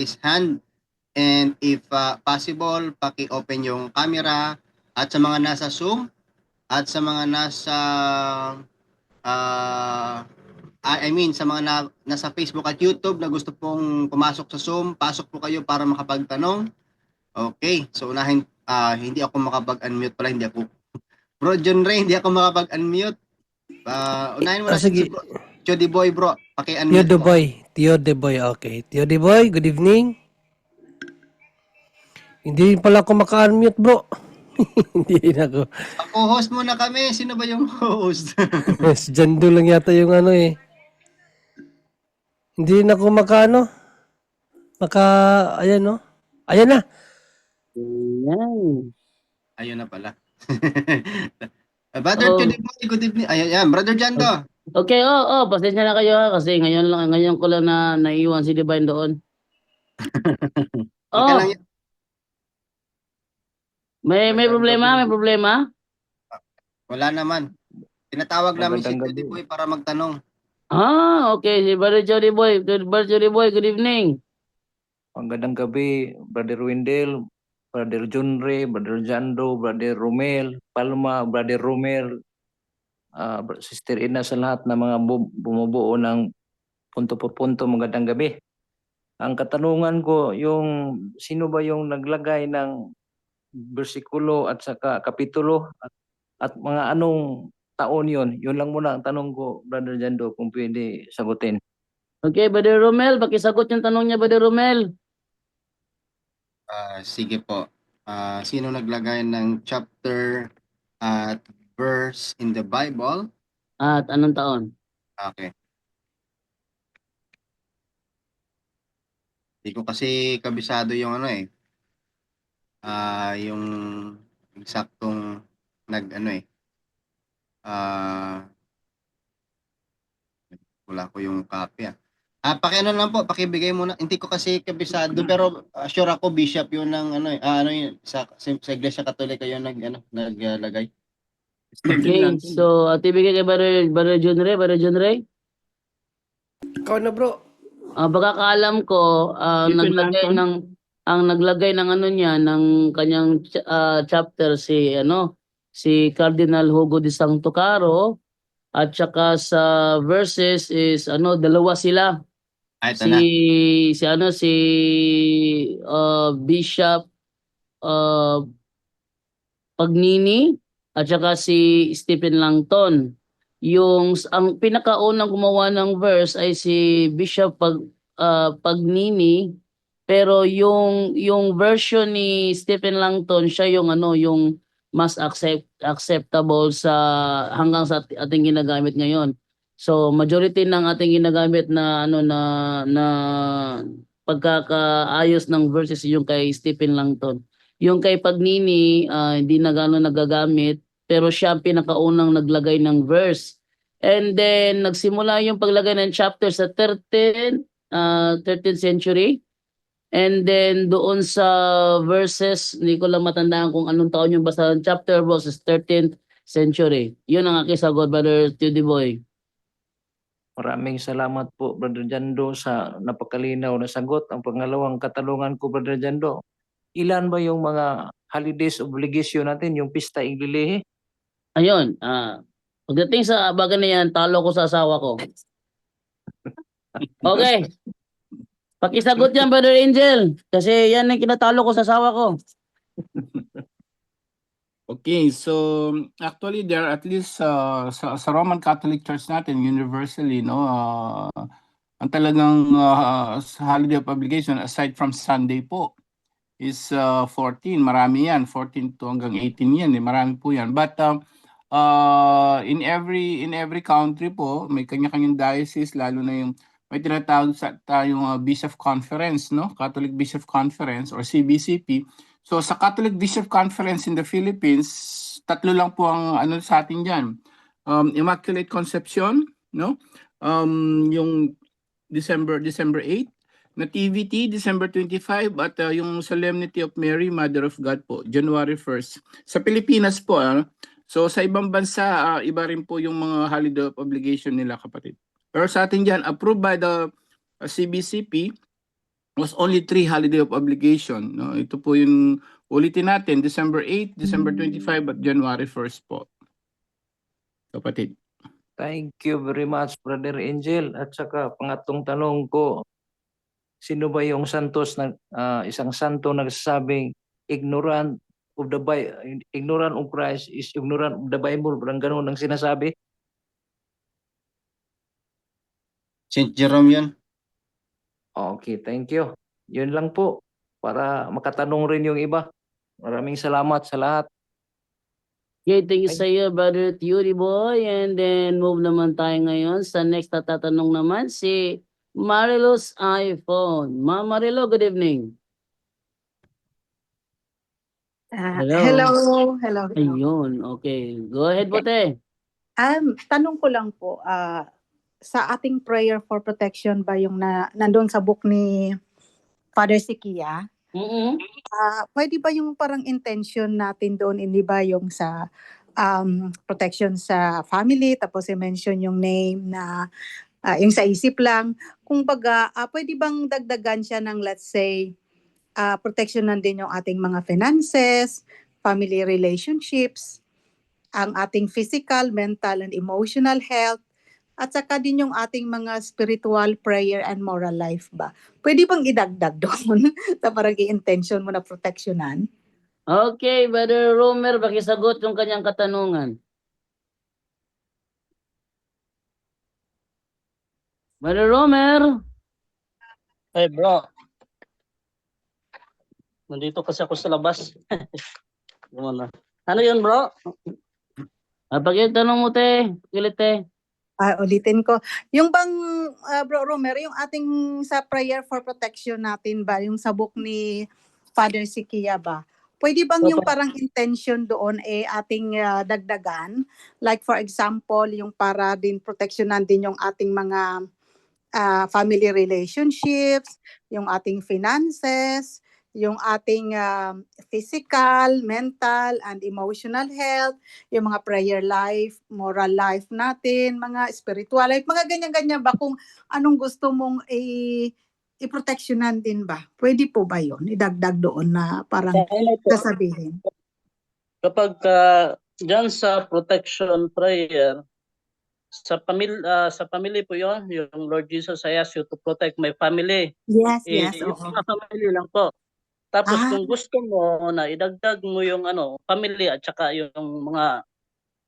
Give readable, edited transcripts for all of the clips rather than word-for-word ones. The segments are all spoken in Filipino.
his hand. And if possible, paki-open yung camera. At sa mga nasa Zoom, at sa mga nasa sa mga nasa Facebook at YouTube na gusto pong pumasok sa Zoom, pasok po kayo para makapagtanong. Okay, so unahin, hindi ako makapag-unmute pala, hindi ako. Bro John Ray, hindi ako makapag-unmute. Unahin mo natin si sige. Bro Jody Boy, bro. Tio Paki-unmute De po. Boy. Tio De Boy, okay. Tio De Boy, good evening. Hindi pala ako maka-unmute, bro. Hindi na ako. Co-host mo na kami. Sino ba yung host? Si Jando lang yata yung ano eh. Hindi na ako maka-ano. Ayan no. Ayan na. Ayan. Ayun na pala. Brother Jody Boy, good evening. Ayan, Brother Jando. Okay, pasensya na kayo kasi ngayon ko lang na naiwan si Divine doon. Okay lang yan. May problema? Wala naman. Tinatawag namin si Jody Boy para magtanong. Okay, si Brother Jody Boy. Brother Jody Boy, good evening. Magandang gabi, Brother Wendell, Brother John Ray, Brother Jando, Brother Romel, Palma, Brother Romel, Sister Ina sa lahat ng mga bumubuo ng punto por punto. Magandang gabi. Ang katanungan ko, sino ba yung naglagay ng bersikulo at saka kapitulo at mga anong taon yon? Yun lang muna ang tanong ko, Brother Jando, kung pwede sagutin. Okay, Brother Romel, pakisagot yung tanong niya, Brother Romel. Sige po. Sino naglagay ng chapter at verse in the Bible? At anong taon? Okay. Hindi ko kasi kabisado yung ano eh. Yung eksaktong wala ko yung copy pakiano lang po, pakibigay muna. Hindi ko kasi kabisado pero sure ako bishop yun ng sa Iglesia Katolika yun naglagay. Okay, so ibigay kay Brother John Ray, Brother John Ray. Ikaw na, bro. Pagkakaalam ko, ang naglagay ng ano niya ng kanyang chapter si Cardinal Hugo de Santo Caro, at saka sa verses is dalawa sila. Ito na. Si Bishop Pagnini at saka si Stephen Langton. Ang pinakaunang gumawa ng verse ay si Bishop Pagnini, pero yung version ni Stephen Langton, siya yung mas acceptable hanggang sa ating ginagamit ngayon. So majority ng ating ginagamit na na pagkakaayos ng verses yung kay Stephen Langton. Yung kay Pagnini, hindi na gano'n nagagamit, pero siya ang pinakaunang naglagay ng verse. And then nagsimula yung paglagay ng chapter sa 13th century. And then doon sa verses, hindi ko lang matandaan kung anong taon yung basta chapter verses 13th century. Yun ang aking sagot, Brother Tudy Boy. Maraming salamat po, Brother Jando, sa napakalinaw na sagot. Ang pangalawang katanungan ko, Brother Jando, ilan ba yung mga holidays obligation natin, yung pista iglilihi? Ayun, pagdating sa bagay na yan, talo ko sa asawa ko. Okay. Pakisagot yan, Brother Angel. Kasi yan ang kinatalo ko sa asawa ko. Okay, so actually there are at least sa Roman Catholic Church natin universally ang talagang holiday of obligation aside from Sunday po is 14. Marami yan, 14 to hanggang 18 yan, marami po yan. But in every country po may kanya-kanyang diocese, lalo na yung may tinatawag tayong Bishop Conference, Catholic Bishop Conference or CBCP. So sa Catholic Bishop Conference in the Philippines, tatlo lang po ang sa atin diyan. Immaculate Conception, yung December 8, Nativity December 25, at yung Solemnity of Mary Mother of God po January 1st. Sa Pilipinas po, so sa ibang bansa iba rin po yung mga holiday of obligation nila, kapatid. Pero sa atin diyan approved by the CBCP, was only 3 holiday of obligation. No? Ito po yung ulitin natin, December 8, December 25, at January 1st po. Kapatid. Thank you very much, Brother Angel. At saka pangatlong tanong ko, sino ba yung santos na isang santo nagsasabing ignorant of the Bible, ignorant of Christ is ignorant of the Bible? Parang ganun ang sinasabi. St. Jerome yun. Okay, thank you. Yun lang po para makatanong rin yung iba. Maraming salamat sa lahat. Okay, thank you sa iyo, Brother Theory Boy. And then move naman tayo ngayon sa next na tatanong naman si Marilos iPhone. Ma'am Marilo, good evening. Hello. Ayun, okay. Go ahead po, te. Tanong ko lang po, sa ating prayer for protection ba yung nandun sa book ni Father Sikia? Pwede ba yung parang intention natin doon, hindi ba yung sa protection sa family, tapos i-mention yung name na yung sa isip lang. Kung baga, pwede bang dagdagan siya ng let's say, protection na din yung ating mga finances, family relationships, ang ating physical, mental, and emotional health, at saka din yung ating mga spiritual, prayer, and moral life ba? Pwede bang idagdag doon sa parang i-intention mo na proteksyonan? Okay, Brother Romer, pakisagot yung kanyang katanungan. Brother Romer. Hey bro, nandito kasi ako sa labas. Ano yun bro? Tanong mo, te. Kilit, te. Ulitin ko. Yung bang, Bro Romer, yung ating sa prayer for protection natin ba, yung sa book ni Father Sikia ba, pwede bang yung parang intention doon ating dagdagan? Like for example, yung para din proteksyonan din yung ating mga family relationships, yung ating finances, yung ating physical, mental, and emotional health, yung mga prayer life, moral life natin, mga spiritual life, mga ganyan-ganyan ba kung anong gusto mong i-proteksyonan din ba? Pwede po ba yun? Idagdag doon na parang sasabihin. Kapag dyan sa protection prayer, sa pamilya po yon, yung Lord Jesus, I ask you to protect my family. Yes, Yung oo. mga family lang po. Tapos kung gusto mo na idagdag mo yung pamilya at saka yung mga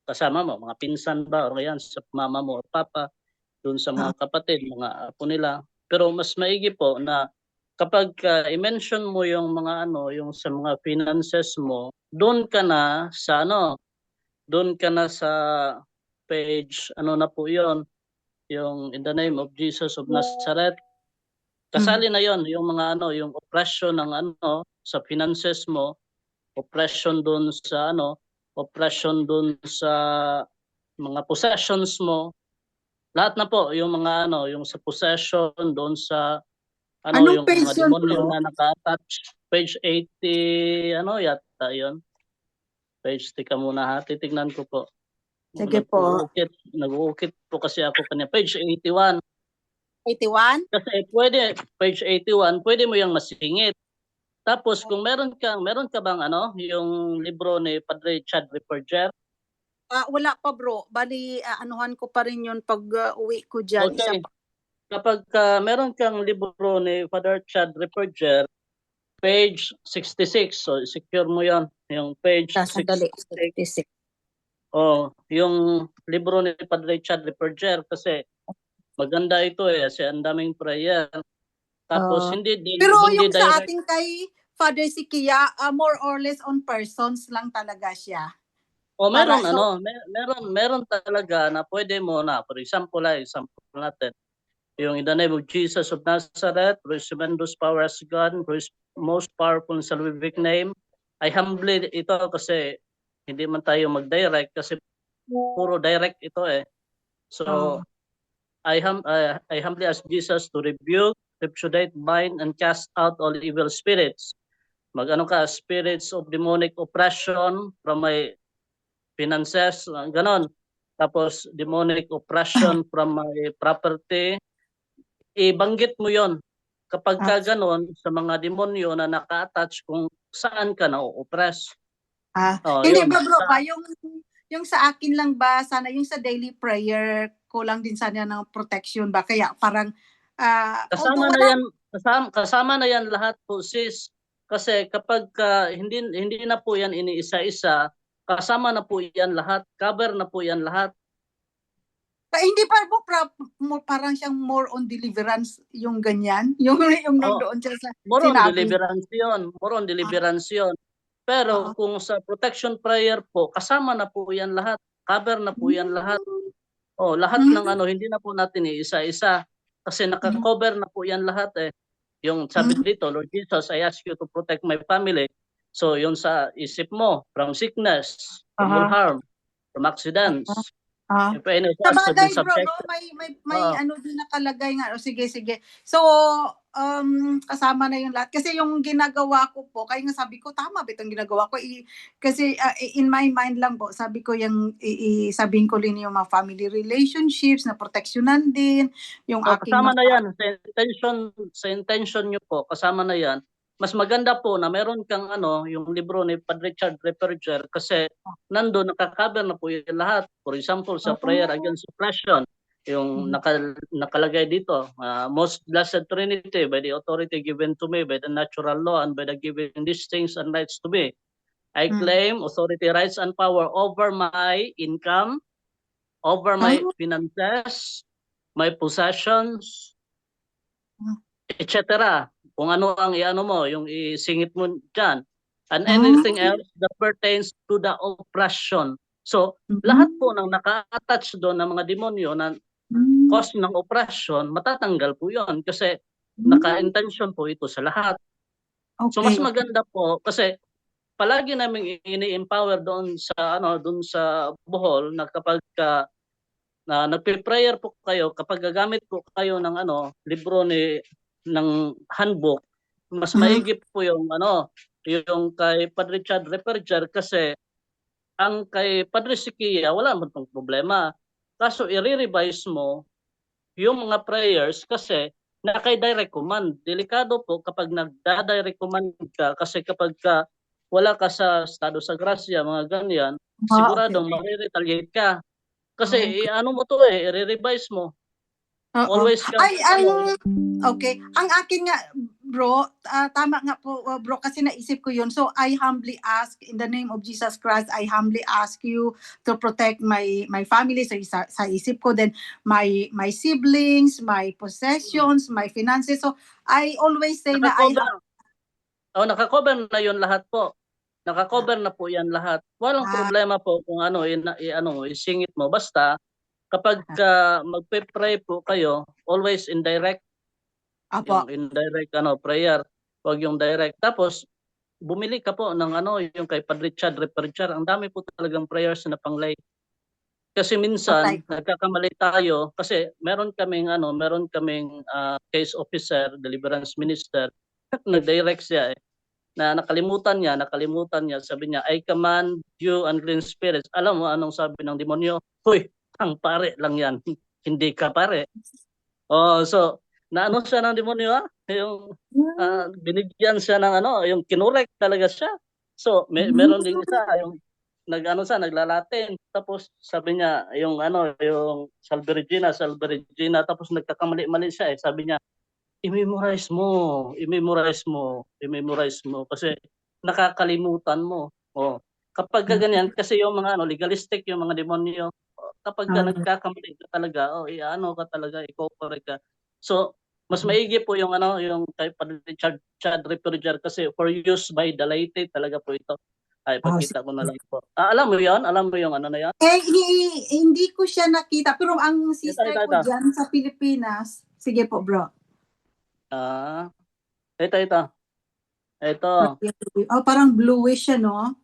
kasama mo, mga pinsan ba o yan sa mama mo o papa, doon sa mga kapatid, mga apo nila. Pero mas maigi po na kapag i-mention mo yung mga yung sa mga finances mo, doon ka na sa page na po yon, yung in the name of Jesus of Nazareth. Kasali na yon yung mga yung oppression ng sa finances mo, oppression doon sa oppression doon sa mga possessions mo. Lahat na po yung mga yung sa possession doon sa Anong yung page mga yun, demonyo bro? na naka-attach. Page 80 yata yon. Page tika muna ha, titignan ko po. Sige po. Nag-uukit po kasi ako kanya. Page 81. 81? Kasi page 81, pwede mo yung masingit. Tapos kung meron ka bang yung libro ni Padre Chad Ripperger? Wala pa bro. Bali, anuhan ko pa rin yun pag uwi ko dyan. Okay. Isa pa. Kapag meron kang libro ni Father Chad Ripperger, page 66. So secure mo yon, yung page 66. Yung libro ni Padre Chad Ripperger kasi maganda ito kasi ang daming prayer. Tapos pero hindi yung sa direct. ating kay Father Sikia, more or less on persons lang talaga siya. Meron meron talaga na pwede mo na, for example natin, yung in the name of Jesus of Nazareth, who is tremendous power as God, who is most powerful in salvific name. I humbly ito kasi hindi man tayo mag-direct kasi puro direct ito So I humbly ask Jesus to rebuke, repudiate, bind, and cast out all evil spirits. Spirits of demonic oppression from my finances, ganon. Tapos demonic oppression from my property. Ibanggit mo yon. kapag ka ganon sa mga demonyo na naka-attach kung saan ka na-oppress. Hindi Yun. ba bro ba yung sa akin lang ba sana yung sa daily prayer kulang din sana ng protection ba kaya parang Kasama na yan, kasama na yan lahat po sis. Kasi kapag hindi na po yan iniisa-isa, kasama na po yan lahat, cover na po yan lahat. hindi pa po parang siyang more on deliverance yung ganyan yung nandoon siya sa More on sinabi. deliverance yun. More on deliverance yun. Pero kung sa protection prayer po, kasama na po yan lahat. Cover na po yan lahat. Lahat ng hindi na po natin iisa-isa. Kasi naka-cover na po yan lahat eh. Yung sabi dito, Lord Jesus, I ask you to protect my family. So yun sa isip mo, from sickness, from all harm, from accidents. If any Sabagay so bro, subject. no? May ano din nakalagay nga. Sige. So, kasama na yung lahat. Kasi yung ginagawa ko po, kaya nga sabi ko, tama ba itong ginagawa ko? Kasi in my mind lang po, sabi ko yung, sabihin ko rin yung mga family relationships na proteksyonan din. Yung aking kasama na yan. Sa intention nyo po, kasama na yan. Mas maganda po na meron kang yung libro ni Padre Richard Reperger kasi nandoon nakaka-cover na po yung lahat. For example, sa prayer against oppression, yung nakalagay dito, most blessed Trinity by the authority given to me by the natural law and by the giving these things and rights to me. I claim authority, rights, and power over my income, over my finances, my possessions, etc. Kung ano ang mo, yung isingit mo dyan. And anything else that pertains to the oppression. So, lahat po ng naka-attach doon ng mga demonyo na cause ng oppression, matatanggal po yon kasi naka-intention po ito sa lahat. So, mas maganda po kasi palagi namin ini-empower doon sa Bohol na kapag na nagpe-prayer po kayo, kapag gagamit po kayo ng libro ng handbook, mas maigip po yung yung kay Padre Richard Reperger kasi ang kay Padre Siquia wala man tong problema. Kaso i-revise mo yung mga prayers kasi naka-direct command. Delikado po kapag nagda-direct command ka kasi kapag wala ka sa estado sa grasya, mga ganyan, siguradong ma-retaliate ka. Kasi mo to i-revise mo. Always okay. Ang akin nga, bro, tama nga po, bro, kasi naisip ko yun. So, I humbly ask, in the name of Jesus Christ, I humbly ask you to protect my family. So, sa isip ko din, my siblings, my possessions, my finances. So, I always say naka-cover na yun lahat po. Naka-cover na po yan lahat. Walang problema po kung isingit mo. Basta, kapag magpe-pray po kayo, always indirect. Yung indirect prayer, wag yung direct. Tapos bumili ka po ng yung kay Padre Richard Reperger. Ang dami po talagang prayers na panglay. Kasi minsan nagkakamali tayo kasi meron kaming case officer, deliverance minister, nag-direct siya na nakalimutan niya, sabi niya, I command you unclean spirits. Alam mo anong sabi ng demonyo? Hoy, ang pare lang yan. Hindi ka pare. So, naano siya ng demonyo yung binigyan siya ng yung kinurek talaga siya. So, meron din isa yung naglalatin. Tapos sabi niya yung Salve Regina, tapos nagkakamali-mali siya Sabi niya, i-memorize mo kasi nakakalimutan mo. Kapag ganyan kasi yung mga legalistic yung mga demonyo, kapag nagkakamali ka talaga, ka talaga, i-correct ka. So, mas maigi po yung kay Padre Richard Reperger kasi for use by the laity talaga po ito. Ay, pakita ko na lang po. Alam mo yon? Alam mo yung na yan? Hindi ko siya nakita. Pero ang sister ko dyan sa Pilipinas, sige po bro. Ito. Parang bluish siya, no?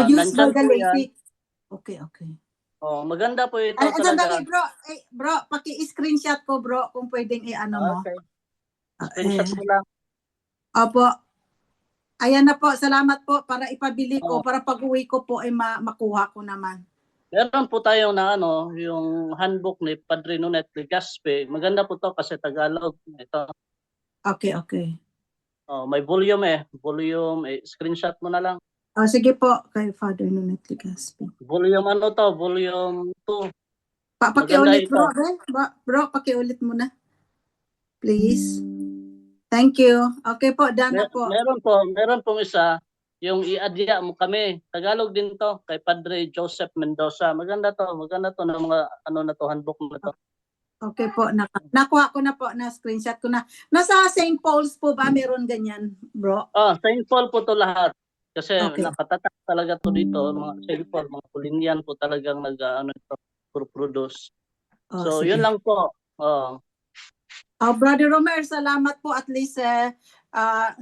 Used by the lady. Okay. Maganda po ito talaga. Bro, paki-screenshot ko bro kung pwedeng mo. Okay. Screenshot mo lang. Opo. Ayan na po, salamat po para ipabili ko, para pag-uwi ko po ay makuha ko naman. Meron po tayong yung handbook ni Padre Nunet Legaspi. Maganda po to kasi Tagalog. Ito. Okay, okay. Oh, may volume screenshot mo na lang. Sige po, kay Father Nunet Legaspi. Volume ano to? Volume 2. Maganda Pakiulit ito. bro, bro, pakiulit mo na. Please. Thank you. Okay po, done na po. Meron pong isa, yung i-adya mo kami. Tagalog din to, kay Padre Joseph Mendoza. Maganda to ng mga handbook na to. Okay po, nakuha ko na po, na screenshot ko na. Nasa St. Paul's po ba meron ganyan, bro? St. Paul po to lahat. Kasi Okay. nakatatak talaga to dito, mga St. Paul, mga Pulinyan po talagang produce. So, Sige. yun lang po. Brother Romer, salamat po, at least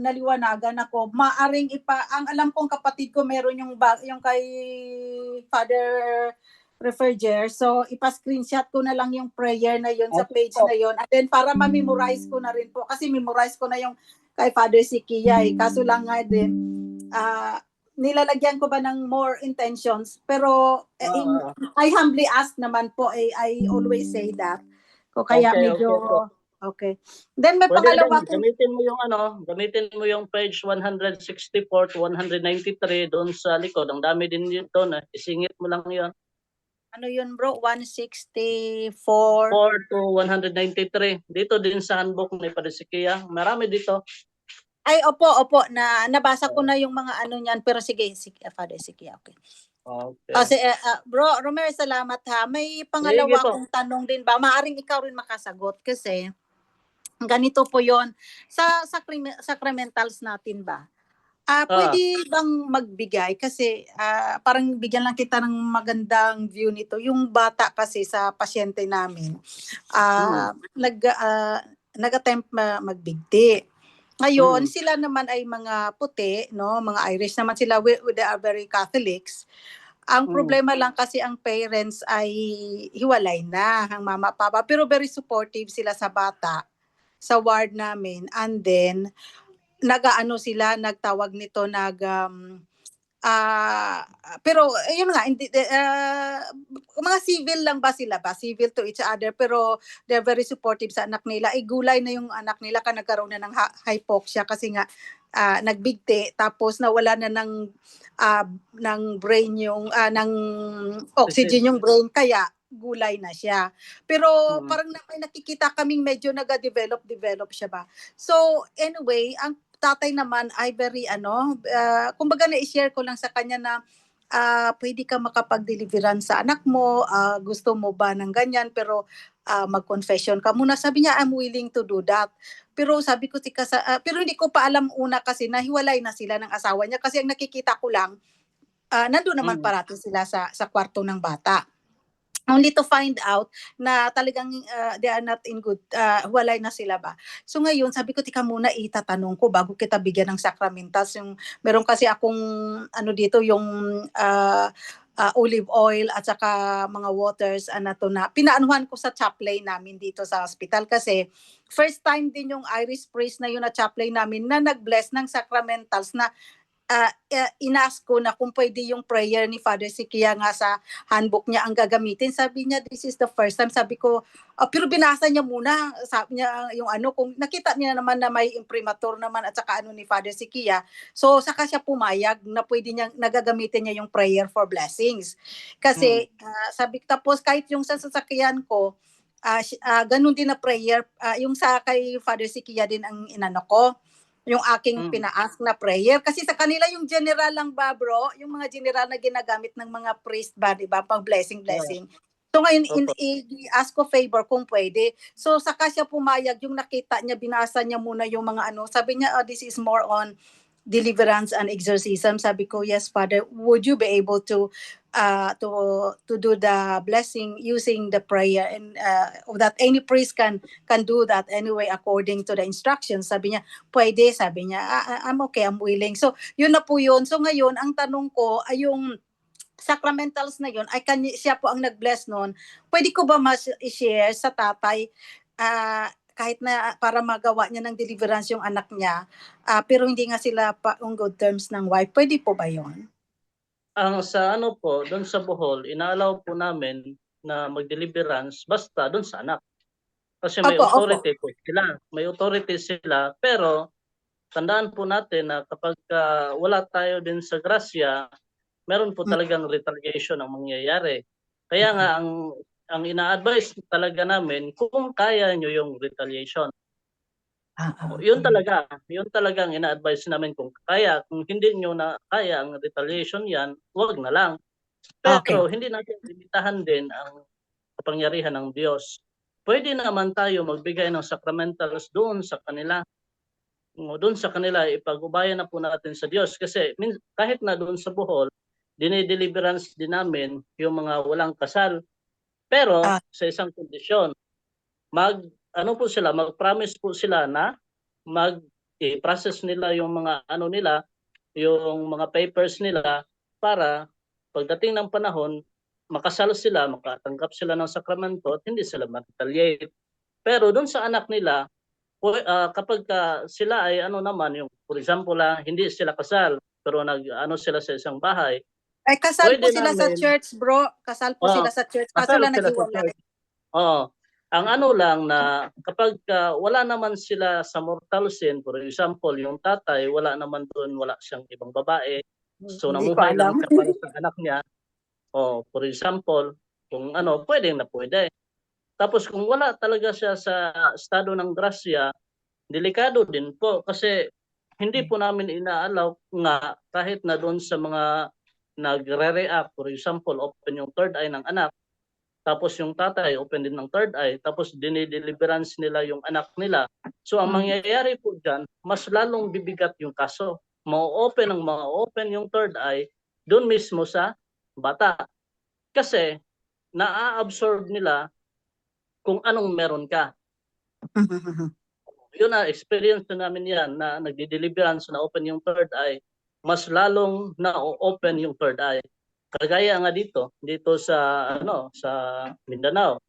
naliwanagan ako. Maaring ang alam kong kapatid ko meron yung kay Father Referger. So ipa-screenshot ko na lang yung prayer na yun sa page na yun. And then para ma-memorize ko na rin po, kasi memorize ko na yung kay Father Sikia. Kaso lang nga din nilalagyan ko ba ng more intentions, pero I humbly ask naman po, I always say that. Ko kaya medyo okay. Then may pangalawa, gamitin mo yung page 164 to 193 doon sa likod. Ang dami din yun doon. Isingit mo lang yun. Ano yun bro? 164 4 to 193. Dito din sa handbook ni Padre Sikia. Marami dito. Ay, opo, nabasa ko na yung mga ano niyan, pero sige, Father Sikia, okay. Okay. Bro, Romero, salamat ha. May pangalawa akong tanong din ba? Maaring ikaw rin makasagot kasi ganito po yon sa sacramentals natin ba? Pwede bang magbigay kasi parang bigyan lang kita ng magandang view nito. Yung bata kasi sa pasyente namin nag-attempt magbigti. Ngayon, sila naman ay mga puti, no? Mga Irish naman sila, they are very Catholics. Ang problema lang kasi ang parents ay hiwalay na, ang mama at papa, pero very supportive sila sa bata sa ward namin. And then nagtawag nito, pero yun nga, hindi mga civil lang ba sila ba? Civil to each other, pero they're very supportive sa anak nila. Gulay na yung anak nila ka nagkaroon na ng hypoxia kasi nga nagbigti, tapos nawala na ng brain yung ng oxygen yung brain, kaya gulay na siya. Pero parang may nakikita kaming medyo nag-develop siya ba. So anyway, ang tatay naman ay very kumbaga na-share ko lang sa kanya na pwede ka makapag-deliverance sa anak mo, gusto mo ba ng ganyan, pero mag-confession ka muna. Sabi niya, I'm willing to do that. Pero sabi ko, pero hindi ko pa alam una kasi nahiwalay na sila ng asawa niya, kasi ang nakikita ko lang, nandun naman parati sila sa kwarto ng bata. Only to find out na talagang they are not in good, walay na sila ba. So ngayon, sabi ko, tika muna, itatanong ko bago kita bigyan ng sacramentals. Meron kasi akong dito, yung olive oil at saka mga waters, na pinaanuhan ko sa chaplain namin dito sa hospital, kasi first time din yung Irish priest na yun na chaplain namin na nag-bless ng sacramentals, na inask ko na kung pwede yung prayer ni Father Sikia nga sa handbook niya ang gagamitin. Sabi niya, this is the first time. Sabi ko, pero binasa niya muna. Sabi niya yung kung nakita niya naman na may imprimatur naman at saka ni Father Sikia. So saka siya pumayag na pwede niya, nagagamitin niya yung prayer for blessings. Kasi sabi, tapos kahit yung sa sasakyan ko, ganun din na prayer, yung sa kay Father Sikia din ang inano ko, yung aking pina-ask na prayer. Kasi sa kanila yung general lang ba, bro? Yung mga general na ginagamit ng mga priest ba, di ba? Pang blessing. So ngayon, i-ask ko favor kung pwede. So saka siya pumayag, yung nakita niya, binasa niya muna yung mga Sabi niya, this is more on deliverance and exorcism. Sabi ko, yes, Father, would you be able to do the blessing using the prayer, and that any priest can do that anyway according to the instructions. Sabi niya, pwede. Sabi niya, I'm okay, I'm willing. So yun na po yun. So ngayon, ang tanong ko ay yung sacramentals na yun, ay siya po ang nag-bless noon. Pwede ko ba i-share sa tatay, kahit na para magawa niya ng deliverance yung anak niya, pero hindi nga sila pa on good terms ng wife? Pwede po ba yun? Ang sa po, doon sa Bohol, inaalaw po namin na mag-deliverance basta doon sa anak. Kasi may Opo, opo. authority po sila. May authority sila, pero tandaan po natin na kapag wala tayo din sa grasya, meron po talagang retaliation ang mangyayari. Kaya nga ang ina-advise talaga namin kung kaya nyo yung retaliation. Yun talaga ang ina-advise namin kung kaya. Kung hindi nyo na kaya ang retaliation yan, wag na lang. Pero hindi natin limitahan din ang kapangyarihan ng Diyos. Pwede naman tayo magbigay ng sacramentals doon sa kanila. Doon sa kanila, ipag-ubayan na po natin sa Diyos. Kasi kahit na doon sa Bohol, dinideliverance din namin yung mga walang kasal. Pero sa isang kondisyon, mag-promise po sila na mag-process nila yung mga yung mga papers nila para pagdating ng panahon, makasal sila, makatanggap sila ng sakramento at hindi sila ma-retaliate. Pero doon sa anak nila, kapag sila ay yung for example hindi sila kasal pero sila sa isang bahay. Ay, kasal po Pwede sila sa namin- church, bro. Kasal po sila sa church. Kaso kasal lang sila sa naghiwalay. church. Ang lang na kapag wala naman sila sa mortal sin, for example, yung tatay wala naman doon, wala siyang ibang babae. So Hindi ko namuhay lang alam. siya para sa anak niya. For example, kung pwede na pwede. Tapos kung wala talaga siya sa estado ng grasya, delikado din po kasi hindi po namin inaalaw nga kahit na doon sa mga nagre-react, for example, open yung third eye ng anak, tapos yung tatay open din ng third eye, tapos dinideliverance nila yung anak nila. So ang mangyayari po dyan, mas lalong bibigat yung kaso. Ma-open yung third eye doon mismo sa bata. Kasi na-absorb nila kung anong meron ka. Yun experience na namin yan na nagdi-deliverance na open yung third eye, mas lalong na-open yung third eye. Kagaya nga dito sa sa Mindanao.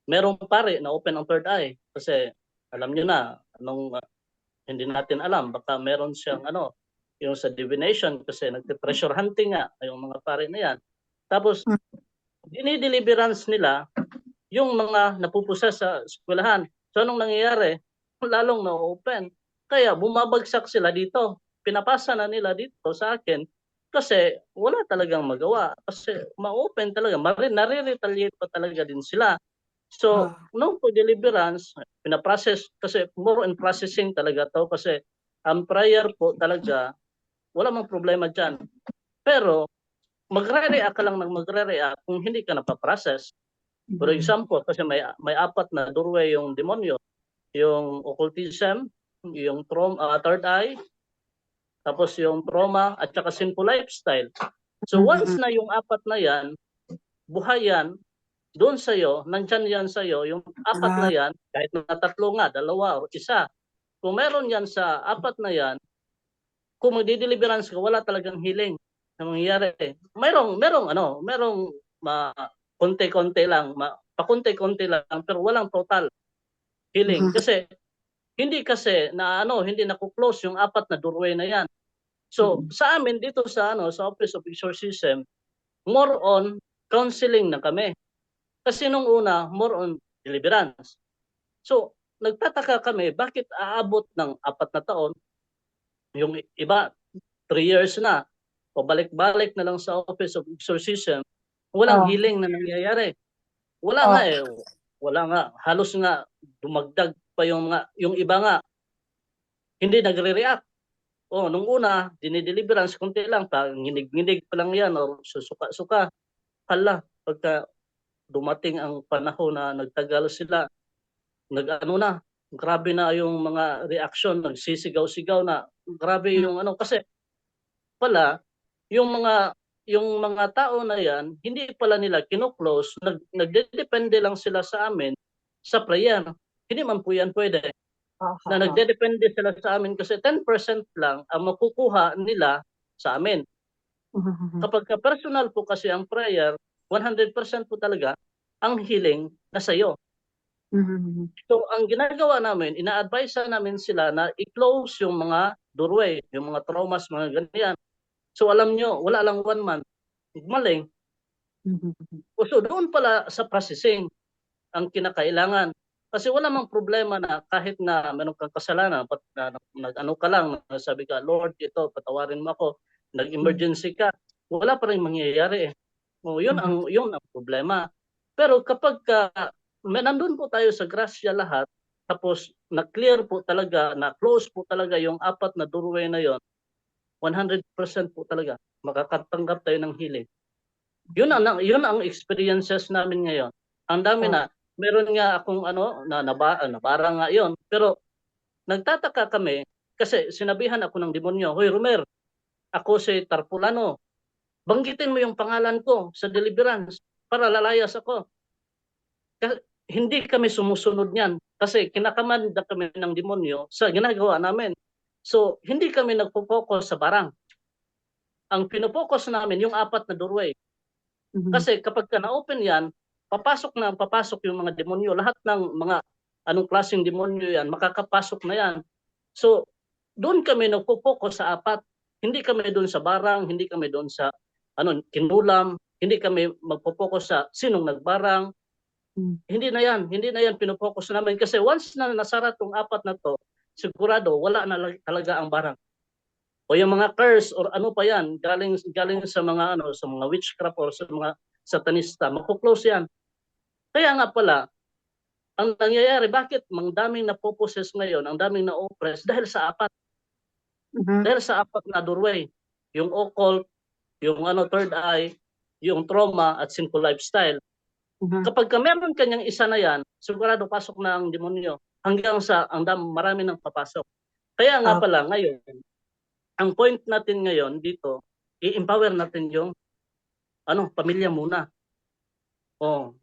Merong pare na open ang third eye kasi alam niyo na hindi natin alam baka meron siyang yung sa divination kasi nagte-treasure hunting nga yung mga pare na yan. Tapos dinideliverance nila yung mga napupusa sa eskwelahan. So anong nangyayari? Lalong na-open. Kaya bumabagsak sila dito. Pinapasa na nila dito sa akin kasi wala talagang magawa. Kasi ma-open talaga. Nare-retaliate pa talaga din sila. So, nung deliverance, pinaprocess kasi more on processing talaga to kasi ang prayer po talaga, wala mang problema dyan. Pero, magre-react ka lang ng magre-react kung hindi ka napaprocess. For example, kasi may apat na doorway yung demonyo. Yung occultism, yung third eye, tapos yung trauma, at saka sinful lifestyle. So once na yung apat na yan, buhay yan, doon sa'yo, nandyan yan sa'yo, yung apat na yan, kahit na tatlo nga, dalawa o isa, kung meron yan sa apat na yan, kung magdi-deliverance ka, wala talagang healing na mangyayari. Merong konti-konti lang, pakunti-konti lang, pero walang total healing. Kasi hindi naku-close yung apat na doorway na yan. So sa amin dito sa Office of Exorcism, more on counseling na kami. Kasi nung una, more on deliverance. So nagtataka kami bakit aabot ng 4 na taon, yung iba 3 years na, pabalik-balik na lang sa Office of Exorcism, walang healing na nangyayari. Wala nga, halos nga dumagdag pa yung iba nga hindi nagre-react. Nung una, dinideliverance konti lang, nginig-nginig pa lang yan o susuka-suka. Hala, pagka dumating ang panahon na nagtagal sila, grabe na yung mga reaction, nagsisigaw-sigaw na, grabe yung kasi pala, yung mga tao na yan, hindi pala nila kino-close, nagdedepende lang sila sa amin sa prayer. Hindi man po yan pwede. Na nagdedepende sila sa amin kasi 10% lang ang makukuha nila sa amin. Kapag personal po kasi ang prayer, 100% po talaga ang healing na sa'yo. So ang ginagawa namin, ina-advise namin sila na i-close yung mga doorway, yung mga traumas, mga ganyan. So alam nyo, wala lang 1 month, maling. So doon pala sa processing ang kinakailangan. Kasi wala mang problema na kahit na meron kang kasalanan, nag-ano ka lang, sabi ka, Lord, ito, patawarin mo ako, nag-emergency ka, wala pa rin mangyayari eh. O, yun ang problema. Pero kapag nandun po tayo sa grasya lahat, tapos na-clear po talaga, na-close po talaga yung 4 na doorway na yon, 100% po talaga, makakatanggap tayo ng healing. Yun ang experiences namin ngayon. Ang dami na, meron nga akong nabara nga yon, pero nagtataka kami kasi sinabihan ako ng demonyo, "Hoy Romer, ako si Tarpulano. Banggitin mo yung pangalan ko sa deliverance para lalayas ako." Hindi kami sumusunod niyan kasi kinakamanda kami ng demonyo sa ginagawa namin. So, hindi kami nagpo-focus sa barang. Ang pino-focus namin yung 4 na doorway. Kasi kapag na-open yan, papasok yung mga demonyo. Lahat ng mga anong klaseng demonyo yan, makakapasok na yan. So, doon kami nagpo-focus sa 4. Hindi kami doon sa barang, hindi kami doon sa kinulam, hindi kami magpo-focus sa sinong nagbarang. Hindi na yan pino-focus namin kasi once na nasara tong 4 na to, sigurado wala na talaga ang barang. O yung mga curse or ano pa yan, galing sa mga sa mga witchcraft or sa mga satanista, magpo-close yan. Kaya nga pala, ang nangyayari, bakit ang daming napoposes ngayon, ang daming na-oppress dahil sa 4. Dahil sa 4 na doorway. Yung occult, yung third eye, yung trauma at sinful lifestyle. Kapag meron kanyang isa na yan, sigurado pasok na ang demonyo hanggang sa marami nang papasok. Kaya nga pala ngayon, ang point natin ngayon dito, i-empower natin yung pamilya muna. Oh,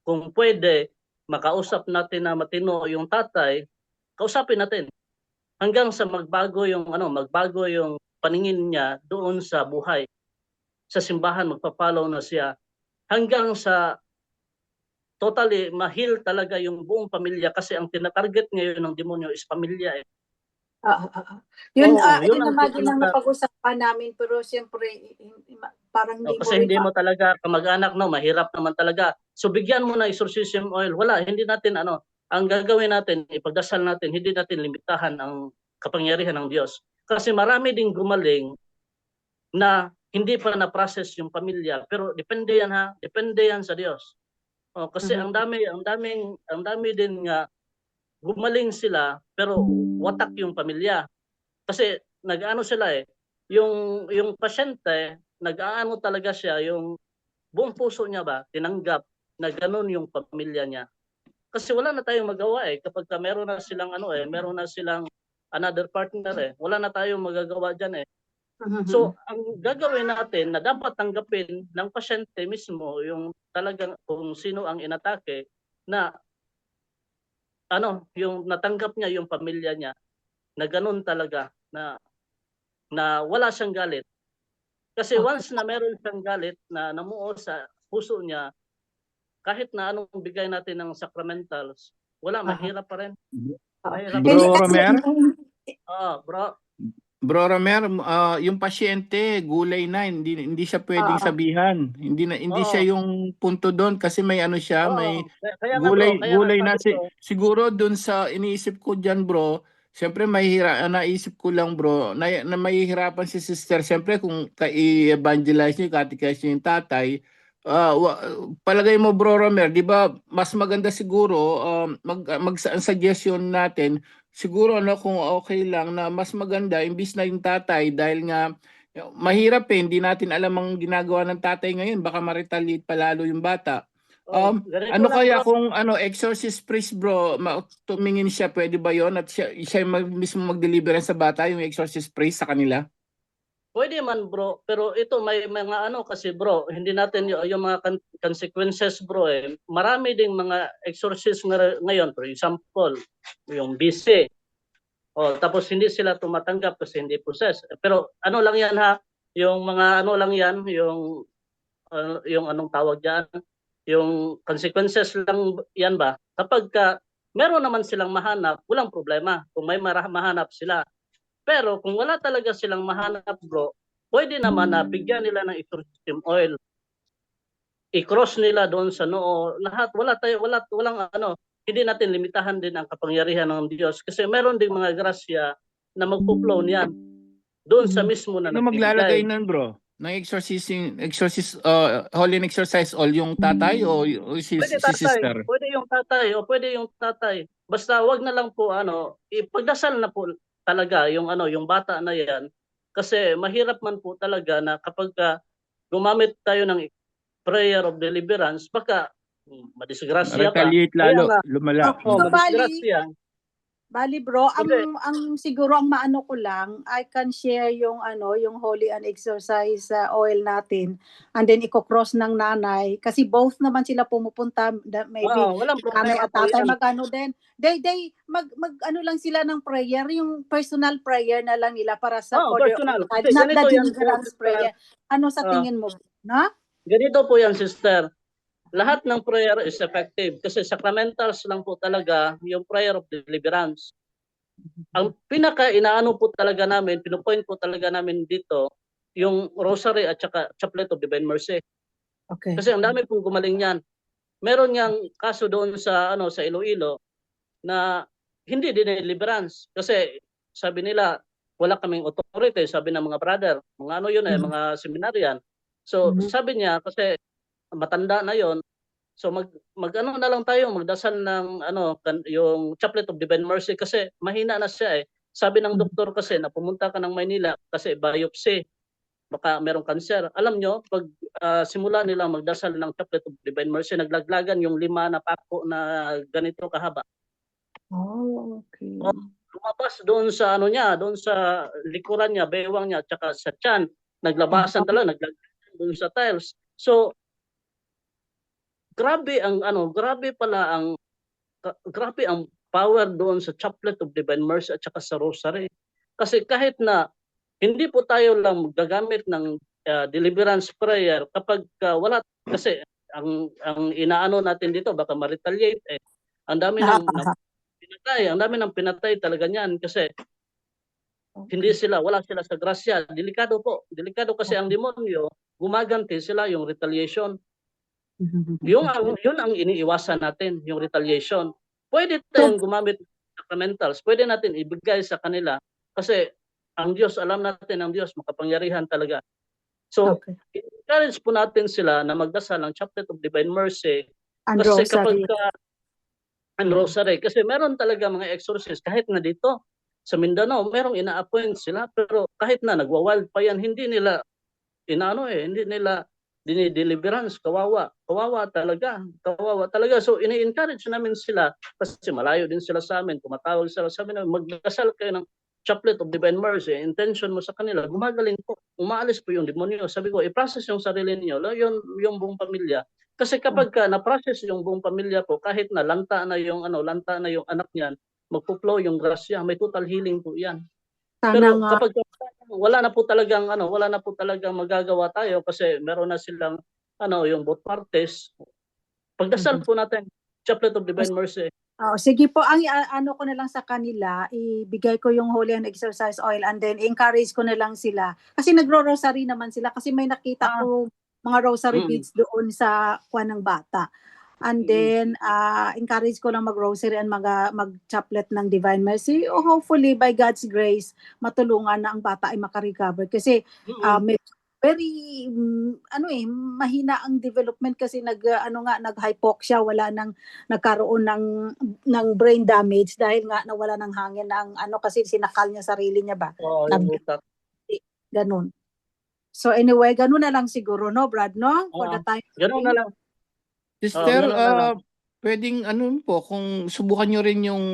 kung pwede makausap natin na matino yung tatay, kausapin natin hanggang sa magbago yung paningin niya doon sa buhay. Sa simbahan magpa-follow na siya hanggang sa totally ma-heal talaga yung buong pamilya kasi ang tina-target ngayon ng demonyo is pamilya eh. Yun, Yun yun naman din ang ang napag-usapan namin, pero siyempre, parang hindi kasi hindi rin mo talaga kamag-anak mahirap naman talaga. So bigyan mo ng exorcism oil. Wala, hindi natin ang gagawin natin, ipagdasal natin, hindi natin limitahan ang kapangyarihan ng Diyos. Kasi marami ding gumaling na hindi pa na-process yung pamilya, pero depende yan sa Diyos. Kasi ang dami din nga gumaling sila pero watak yung pamilya. Kasi nag-ano sila yung pasyente, nag-aano talaga siya, yung buong puso niya ba, tinanggap na ganun yung pamilya niya. Kasi wala na tayong magawa kapag meron na silang another partner wala na tayong magagawa diyan So, ang gagawin natin na dapat tanggapin ng pasyente mismo yung talagang kung sino ang inatake na yung natanggap niya yung pamilya niya na ganun talaga na wala siyang galit. Kasi once na meron siyang galit na namuo sa puso niya, kahit na anong bigay natin ng sacramentals, mahirap pa rin. Bro Romer? Bro. Bro Romer, yung pasyente gulay na, hindi siya pwedeng sabihan. Hindi siya yung punto doon kasi may siya, may Kaya nga, bro, gulay na sabi ko, siguro doon sa iniisip ko diyan, bro. Siyempre naisip ko lang, bro, na mahihirapan si sister siyempre kung i-evangelize niyo, catechize niyo yung tatay. Palagay mo, Bro Romer, di ba mas maganda siguro suggestion natin siguro kung okay lang na mas maganda imbis na yung tatay dahil nga mahirap hindi natin alam ang ginagawa ng tatay ngayon, baka ma-retaliate palalo yung bata. ganito lang, Kaya bro. kung exorcist priest, bro, tumingin siya, pwede ba yon at siya mismo mag-deliver sa bata, yung exorcist priest sa kanila? Pwede man, bro, pero ito may mga kasi, bro, hindi natin yung mga consequences, bro Marami ding mga exorcist ngayon, for example, yung BC. Tapos hindi sila tumatanggap kasi hindi possessed. Pero lang yan yung mga lang yan, yung anong tawag diyan, yung consequences lang yan ba? Kapag meron naman silang mahanap, walang problema kung may mahanap sila. Pero kung wala talaga silang mahanap, bro, pwede naman na bigyan nila ng exorcism oil. i-cross nila doon sa noo. Lahat, walang ano, hindi natin limitahan din ang kapangyarihan ng Diyos kasi meron ding mga grasya na magpo-flow niyan doon sa mismo na Ano maglalagay nagbibigay. nun, bro? Ng holy exercise all yung tatay o si sister? Pwede yung tatay o pwede yung tatay. Basta wag na lang po ano, ipagdasal na po talaga yung ano, yung bata na yan kasi mahirap man po talaga na kapag gumamit tayo ng prayer of deliverance, baka madisgrasya ka. Retaliate Kaya lalo, nga, lumala. madisgrasya. Bali bro, Hindi. ang siguro ang maano ko lang, I can share yung ano, yung holy and exercise oil natin and then iko-cross ng nanay kasi both naman sila pumupunta maybe Walang nanay problema at po tatay yan. magano din. They mag ano lang sila ng prayer, yung personal prayer na lang nila para sa for their Personal. own Kasi lives, not the ganito yan, deliverance sister. prayer. Ano sa tingin mo, no? Ganito po yan, sister. Lahat ng prayer is effective kasi sacramentals lang po talaga yung prayer of deliverance. Ang pinaka-inaano po talaga namin, pinupoint po talaga namin dito, yung rosary at saka chaplet of divine mercy. Okay. Kasi ang dami pong gumaling yan. Meron yang kaso doon sa ano sa Iloilo na hindi din deliverance kasi sabi nila wala kaming authority, sabi ng mga brother, mga ano yun mga seminaryan. So sabi niya kasi matanda na yon. So mag-ano na lang tayo, magdasal ng ano yung chaplet of divine mercy kasi mahina na siya eh. Sabi ng doktor kasi na pumunta ka ng Maynila kasi biopsy baka merong cancer. Alam nyo, pag simula nila magdasal ng chaplet of divine mercy, naglaglagan yung 5 na pako na ganito kahaba. Oh, okay. Lumabas doon sa ano niya, doon sa likuran niya, bewang niya, tsaka sa tiyan, naglabasan talaga, naglaglagan doon sa tiles. So grabe ang ano, grabe ang power doon sa chaplet of divine mercy at saka sa rosary. Kasi kahit na hindi po tayo lang magagamit ng deliverance prayer kapag wala kasi ang inaano natin dito baka ma-retaliate eh. Ang dami ng pinatay talaga niyan kasi hindi wala sila sa grasya. Delikado po. Delikado kasi ang demonyo, gumaganti sila yung retaliation. Yun ang iniiwasan natin, yung retaliation. Pwede tayong gumamit ng sacramentals, pwede natin ibigay sa kanila kasi ang Diyos, alam natin ang Diyos, makapangyarihan talaga. So, encourage po natin sila na magdasal ng chaplet of divine mercy And kasi rosary. ang rosary, kasi meron talaga mga exorcist, kahit na dito sa Mindanao, merong ina-appoint sila, pero kahit na nagwa-wild pa yan, hindi nila deliverance, kawawa talaga. So ini-encourage namin sila kasi malayo din sila sa amin, tumatawag sila sa amin, magdasal kayo ng chaplet of divine mercy, intention mo sa kanila, gumagaling po, umaalis po yung demonyo. Sabi ko, i-process yung sarili niyo, yung buong pamilya. Kasi kapag na-process yung buong pamilya po, kahit na lanta na yung anak niyan, magpo-flow yung grasya, may total healing po yan. Pero kapag wala na po talagang magagawa tayo kasi meron na silang yung both parties. Pagdasal po natin chaplet of divine mercy. Sige po, ang ano ko na lang sa kanila, ibigay ko yung holy and exercise oil and then encourage ko na lang sila. Kasi nagro-rosary naman sila kasi may nakita ko mga rosary beads doon sa kuwan ng bata. And then, encourage ko lang mag-rosary and mag-chaplet ng Divine Mercy. Hopefully, by God's grace, matulungan na ang bata ay makarecover. Kasi, very, mahina ang development kasi nag-hypoxia, wala nang nagkaroon ng brain damage dahil nga nawala ng hangin ng kasi sinakal niya sarili niya ba? Ganun. So anyway, ganun na lang siguro, no, Brad, no? For the time. Ganun na lang. Sister, pwedeng po, kung subukan nyo rin yung,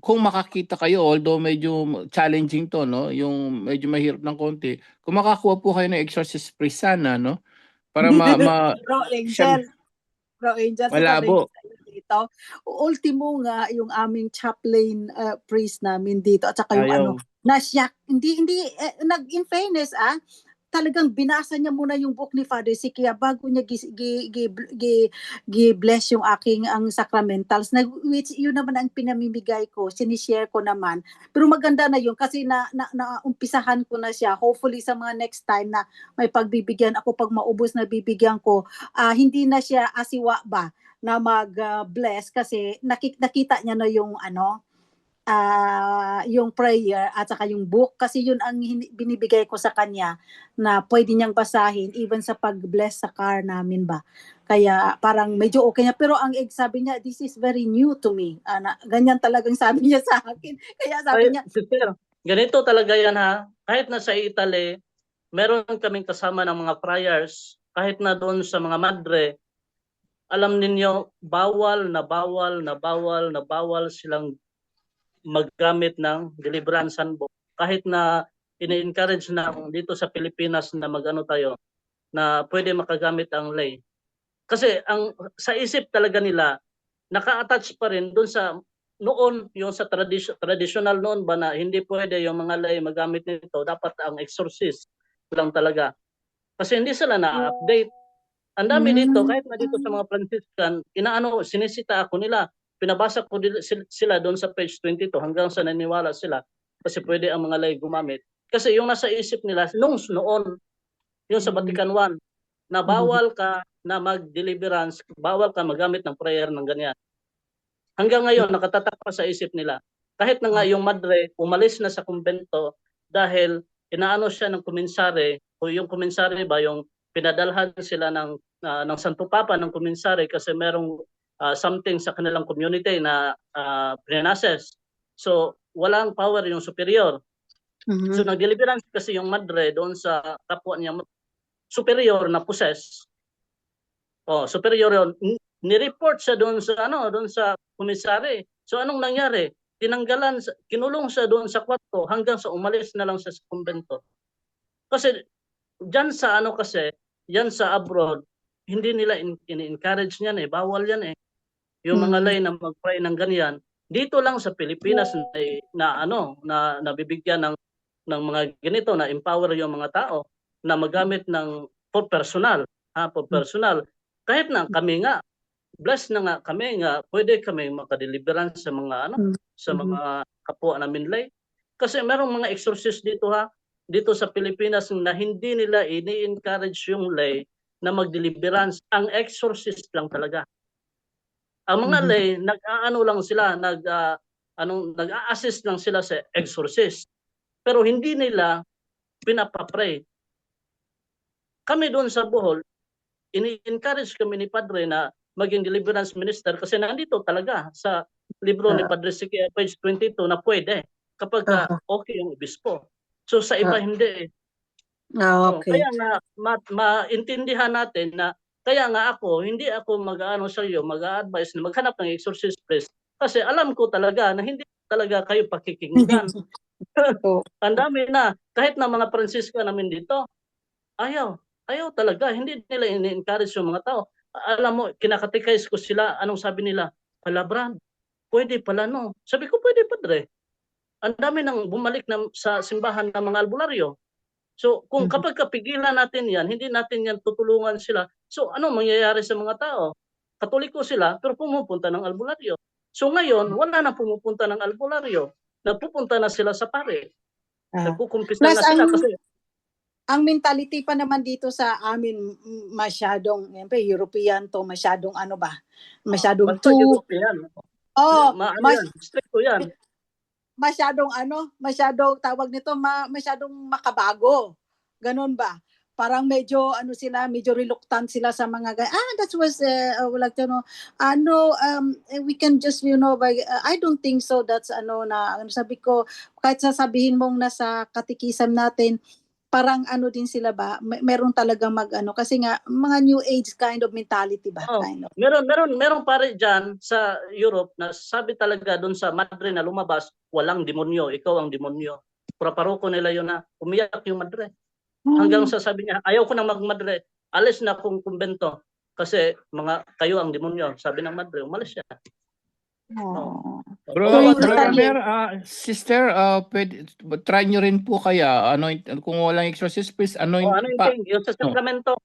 kung makakita kayo, although medyo challenging to, no? Yung medyo mahirap ng konti, kung makakuha po kayo ng exorcist priest sana, no? Para Bro Angel, malabo. Dito. Ultimo nga yung aming chaplain priest namin dito at saka yung nasyak, hindi in fairness talagang binasa niya muna yung book ni Father Sikia bago niya bless yung aking ang sacramentals, na which yun naman ang pinamimigay ko, sinishare ko naman. Pero maganda na yun kasi naumpisahan ko na siya. Hopefully sa mga next time na may pagbibigyan ako, pag maubos na bibigyan ko, hindi na siya asiwa ba na mag-bless kasi nakita niya na yung yung prayer at saka yung book, kasi yun ang binibigay ko sa kanya na pwede niyang basahin even sa pag-bless sa car namin ba. Kaya parang medyo okay niya, pero ang sabi niya, this is very new to me. Ganyan talagang sabi niya sa akin. Kaya sabi niya, Sister, ganito talaga yan ha. Kahit na sa Italy, meron kaming kasama ng mga friars, kahit na doon sa mga madre, alam ninyo, bawal silang maggamit ng deliverance handbook. Kahit na ini-encourage na dito sa Pilipinas na magano tayo, na pwede makagamit ang lay. Kasi sa isip talaga nila, naka-attach pa rin doon sa noon, yung sa traditional noon ba na hindi pwede yung mga lay magamit nito, dapat ang exorcist lang talaga. Kasi hindi sila na-update. Ang dami dito, kahit na dito sa mga Franciscan, sinisita ako nila. Pinabasa ko sila doon sa page 22 hanggang sa naniwala sila kasi pwede ang mga lay gumamit. Kasi yung nasa isip nila noon, yung sa Vatican I, na bawal ka na mag-deliverance, bawal ka magamit ng prayer ng ganyan. Hanggang ngayon, nakatatak pa sa isip nila. Kahit na nga yung madre, umalis na sa kumbento dahil inaano siya ng kuminsare, o yung kuminsare ba, yung pinadalhan sila ng Santo Papa ng kuminsare kasi merong something sa kanilang community na prinases. So, walang power yung superior. So, nag-deliverance kasi yung madre doon sa kapwa niya, superior na possess. Superior yun. Ni-report siya doon sa komisare. So, anong nangyari? Kinulong siya doon sa kwarto hanggang sa umalis na lang siya sa kumbento. Kasi, yan sa abroad, hindi nila in-encourage niyan bawal yan yung mga lay na mag-pray ng ganyan. Dito lang sa Pilipinas na nabibigyan ng mga ganito, na empower yung mga tao na magamit ng for personal. Kahit na kami nga, blessed na nga kami nga, pwede kami makadeliverance sa mga sa mga kapwa namin lay. Kasi merong mga exorcist dito sa Pilipinas na hindi nila ini-encourage yung lay na mag-deliverance. Ang exorcist lang talaga. Ang mga lay, nag-a-assist lang sila sa exorcist. Pero hindi nila pinapapray. Kami doon sa Bohol, ini-encourage kami ni Padre na maging deliverance minister kasi nandito talaga sa libro ni Padre Sikia, page 22, na pwede kapag okay yung obispo. So sa iba hindi okay. Kaya nga maintindihan natin na kaya nga hindi ako mag-a-advise na maghanap ng exorcist priest kasi alam ko talaga na hindi talaga kayo pakikinggan. Ang dami na, kahit na mga Franciscan namin dito, ayaw talaga, hindi nila in-encourage yung mga tao. Alam mo, kinakatikais ko sila, anong sabi nila? Palabran, pwede pala no. Sabi ko, pwede Padre. Ang dami nang bumalik sa simbahan ng mga albularyo. So, kung kapag kapigilan natin yan, hindi natin yan tutulungan sila. So, ano mangyayari sa mga tao? Katoliko sila, pero pumupunta ng albularyo. So, ngayon, wala na pumupunta ng albularyo. Nagpupunta na sila sa pare. Nagkukumpisa na sila kasi ang mentality pa naman dito sa amin masyadong, European to, masyadong masyadong European. Stricto yan. Masyadong tawag nito, masyadong makabago. Ganun ba? Parang medyo medyo reluctant sila sa mga that was like we can just I don't think so, that's sabi ko, kahit sasabihin mong nasa katikisam natin, parang din sila ba, meron talagang kasi nga mga new age kind of mentality ba, kind of. Meron pare diyan sa Europe na sabi talaga doon sa madre na lumabas, walang demonyo, ikaw ang demonyo. Paroko nila yun na umiyak yung madre. Hanggang sa sabi niya, ayaw ko nang magmadre, alis na akong kumbento kasi kayo ang demonyo, sabi ng madre, umalis siya. Bro, Kung Bro study. Romer, sister, pwede, try nyo rin po kaya, kung walang exorcist, please, Anointing, yung sa sakramento.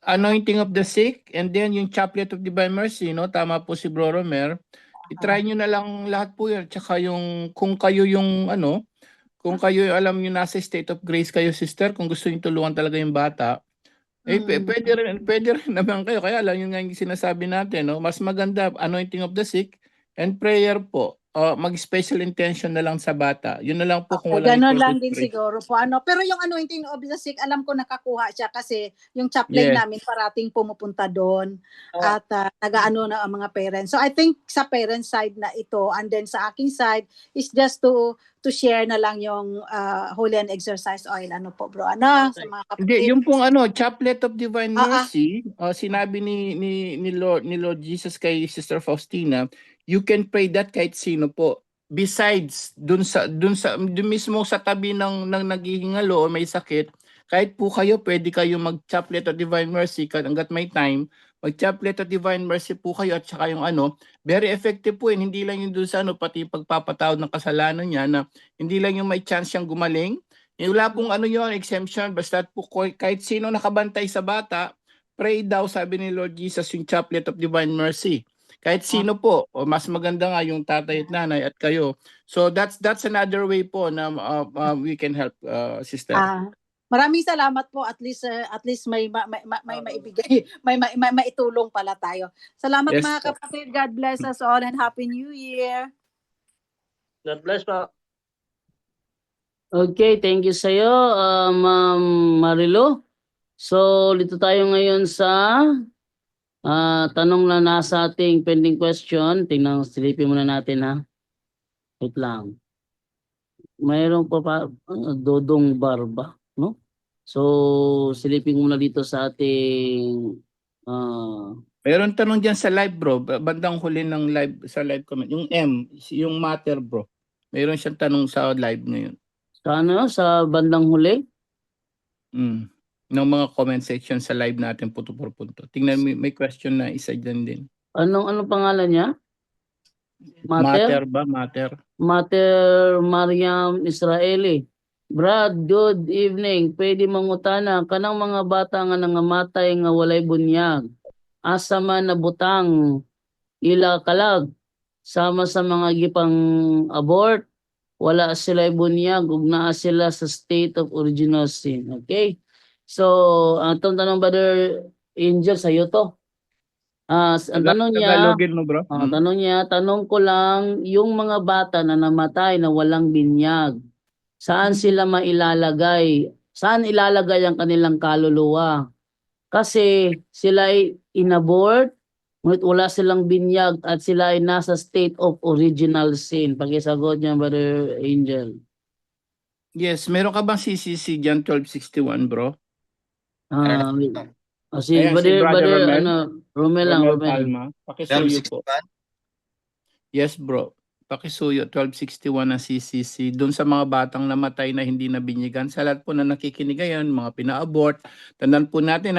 anointing of the sick, and then yung chaplet of divine mercy, no? Tama po si Bro Romer. I-try nyo na lang lahat po yan. Tsaka yung, kung kayo yung, kung kayo alam nyo nasa state of grace kayo, sister, kung gusto nyo tulungan talaga yung bata, pwede rin naman kayo. Kaya lang yung nga yung sinasabi natin, no? Mas maganda, anointing of the sick and prayer po. Mag-special intention na lang sa bata. Yun na lang po kung walang Ganun lang din prayer. siguro po. Pero yung anointing of the sick, alam ko nakakuha siya kasi yung chaplain Yes. namin parating pumupunta doon Oh. at nagaano na ang mga parents. So I think sa parents side na ito, and then sa aking side is just to share na lang yung holy and exercise oil. Ano po bro? Ano sa mga kapatid? Hindi, yung pong chaplet of divine Ah, ah. mercy, sinabi ni Lord Jesus kay Sister Faustina, you can pray that kahit sino po. Besides dun mismo sa tabi ng naghihingalo o may sakit, kahit po kayo pwede kayo mag-chaplet of divine mercy hangga't may time, mag-chaplet of divine mercy po kayo at saka yung very effective po yun. Hindi lang yung dun sa pati pagpapatawad ng kasalanan niya na hindi lang yung may chance siyang gumaling. Wala pong yon exemption, basta po kahit sino nakabantay sa bata, pray daw, sabi ni Lord Jesus, yung chaplet of divine mercy. Kahit sino po, o mas maganda nga yung tatay at nanay at kayo. So that's another way po na we can help, sister. Maraming salamat po, at least may maibigay, may maitulong pala tayo. Salamat Yes, mga po. kapatid. God bless us all and Happy New Year. God bless po. Okay, thank you sa iyo, Ma'am Marilo. So, dito tayo ngayon sa tanong na nasa ating pending question. Silipin muna natin ha. Wait lang. Mayroon pa Dodong Barba, no? So, silipin muna dito sa ating Mayroon tanong diyan sa live, bro. Bandang huli ng live, sa live comment. Yung yung matter, bro. Mayroon siyang tanong sa live ngayon. sa bandang huli. Ng mga comment section sa live natin punto por punto. Tingnan mo, may question na isa dyan din. Anong pangalan niya? Matter ba? Matter. Mater Mariam Israeli. Brad, good evening. Pwede mangutana kanang mga bata nga nangamatay nga walay bunyag. Asa man nabutang ila kalag sama sa mga gipang abort, wala sila bunyag ug naa sila sa state of original sin. Okay? So, atong tanong Brother Angel sa iyo to. Ang tanong niya, Tagalogin mo, bro. tanong ko lang, yung mga bata na namatay na walang binyag, saan sila mailalagay? Saan ilalagay ang kanilang kaluluwa? Kasi sila ay inabort, ngunit wala silang binyag at sila ay nasa state of original sin. Pakisagot niya, Brother Angel. Yes, meron ka bang CCC dyan 1261, bro? Si Ayan, si Brother Romel. Romel lang. Palma. Pakisuyo po. Yes, bro. Pakisuyo, 1261 na CCC. Doon sa mga batang namatay na hindi nabinyagan. Sa lahat po na nakikinig ngayon, mga pina-abort. Tandaan po natin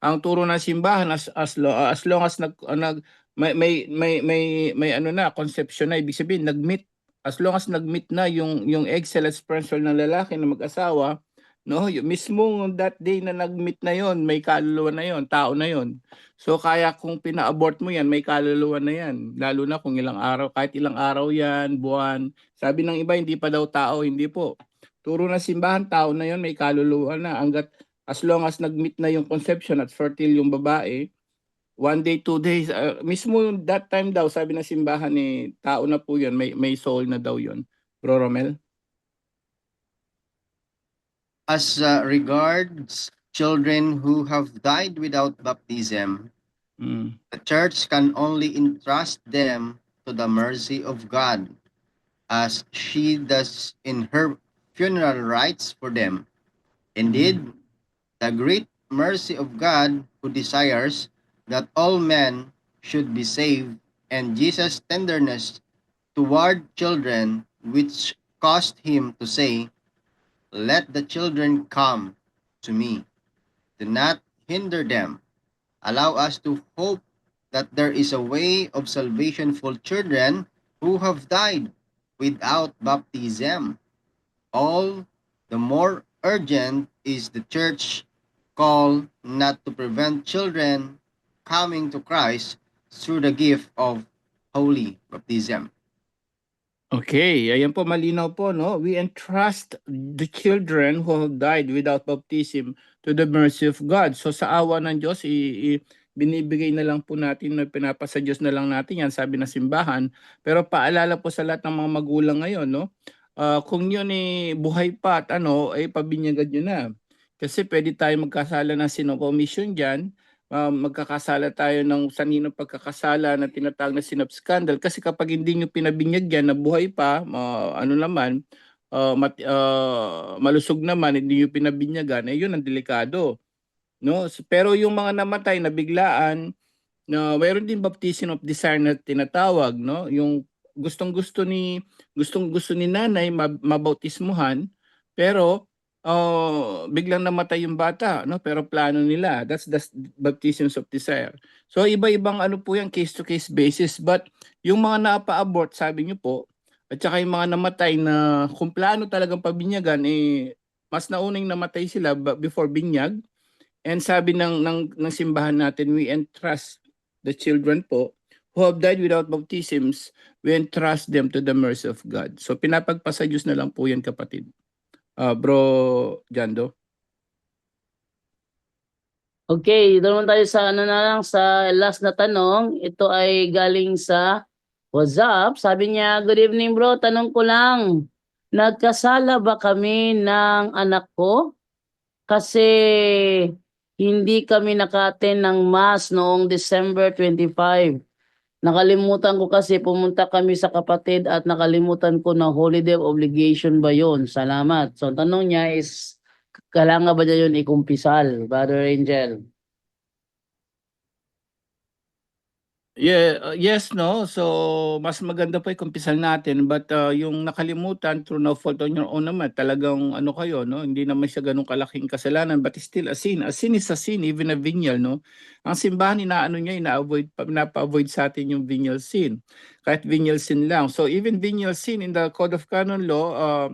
ang turo ng simbahan as long as may conception na, ibig sabihin nag-meet, as long as nag-meet na yung egg cell at sperm cell ng lalaki na mag-asawa, no, mismo that day na nag-meet na yon, may kaluluwa na yon, tao na yon. So kaya kung pina-abort mo yan, may kaluluwa na yan. Lalo na kung ilang araw, kahit ilang araw yan, buwan. Sabi ng iba, hindi pa daw tao, hindi po. Turo na simbahan, tao na yon, may kaluluwa na. As long as nag-meet na yung conception at fertile yung babae, 1 day, 2 days, mismo that time daw, sabi ng simbahan tao na po yun, may soul na daw yun. Bro Romel? As regards children who have died without baptism, the church can only entrust them to the mercy of God, as she does in her funeral rites for them. Indeed, the great mercy of God, who desires that all men should be saved, and Jesus' tenderness toward children, which caused him to say, "Let the children come to me. Do not hinder them." Allow us to hope that there is a way of salvation for children who have died without baptism. All the more urgent is the church call not to prevent children coming to Christ through the gift of holy baptism. Okay, ayan po, malinaw po, no? We entrust the children who have died without baptism to the mercy of God. So sa awa ng Diyos, binibigay na lang po natin, pinapasa Diyos na lang natin yan, sabi ng simbahan. Pero paalala po sa lahat ng mga magulang ngayon, no? Kung yun buhay pa at pabinyagan nyo na. Kasi pwede tayo magkasala ng sin of omission dyan, magkakasala tayo ng saninong pagkakasala na tinatawag na sin of scandal, kasi kapag hindi nyo pinabinyag yan na buhay pa, malusog naman, hindi nyo pinabinyagan, yun ang delikado, no? Pero yung mga namatay na biglaan, na mayroon din baptism of desire na tinatawag, no? Yung gustong-gusto ni nanay mabautismuhan, pero biglang namatay yung bata, no? Pero plano nila. That's the baptisms of desire. So iba-ibang po yan, case to case basis, but yung mga napa-abort, sabi niyo po, at saka yung mga namatay na kung plano talagang pabinyagan, mas naunang namatay sila before binyag. And sabi ng simbahan natin, we entrust the children po who have died without baptisms, we entrust them to the mercy of God. So pinapagpasa Diyos na lang po yan, kapatid. Bro Jando. Okay, doon naman tayo sa na lang, sa last na tanong. Ito ay galing sa WhatsApp. Sabi niya, good evening bro, tanong ko lang. Nagkasala ba kami ng anak ko? Kasi hindi kami naka-attend ng mass noong December 25. Nakalimutan ko kasi pumunta kami sa kapatid at nakalimutan ko na holiday obligation ba yon? Salamat. So, tanong niya is, kailangan ba niya yun ikumpisal, Brother Angel? Yeah, yes, no. So mas maganda po ikumpisal natin, but yung nakalimutan through no fault on your own naman, talagang kayo, no, hindi naman siya ganun kalaking kasalanan, but still a sin. A sin is a sin, even a venial, no. Ang simbahan pinapa-avoid sa atin yung venial sin, kahit venial sin lang. So even venial sin in the Code of Canon Law,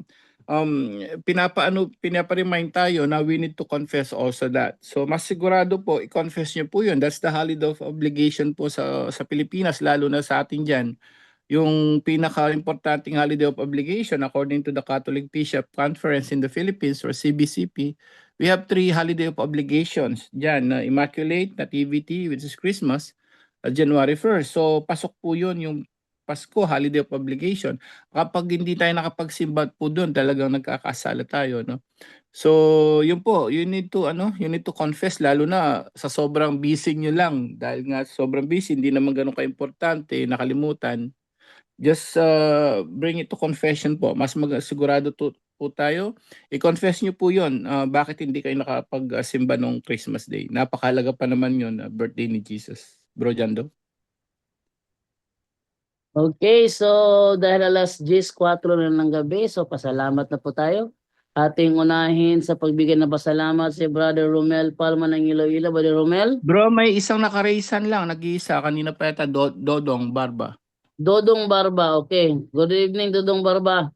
pinapa-remind tayo na we need to confess also that. So mas sigurado po, i-confess niyo po yun. That's the holiday of obligation po sa Pilipinas, lalo na sa atin dyan. Yung pinaka-importanting holiday of obligation according to the Catholic Bishop Conference in the Philippines, or CBCP, we have 3 holiday of obligations dyan, na Immaculate Nativity, which is Christmas, January 1st. So pasok po yun, yung Pasko, holiday of obligation. Kapag hindi tayo nakapagsimba po doon, talagang nagkakasala tayo, no? So, yun po, you need to confess, lalo na sa sobrang busy nyo lang. Dahil nga sobrang busy, hindi naman ganun ka-importante, nakalimutan. Just bring it to confession po. Mas sigurado po tayo. I-confess nyo po yun. Bakit hindi kayo nakapagsimba nung Christmas Day? Napakalaga pa naman yun, birthday ni Jesus. Bro Jando? Okay, so dahil alas 10:04 na ng gabi, so pasalamat na po tayo. Ating unahin sa pagbigay ng pasalamat si Brother Romel Palma ng Iloilo. Brother Romel? Bro, may isang nakaraisan lang, nag-iisa. Kanina pa yata, Dodong Barba. Dodong Barba, okay. Good evening, Dodong Barba.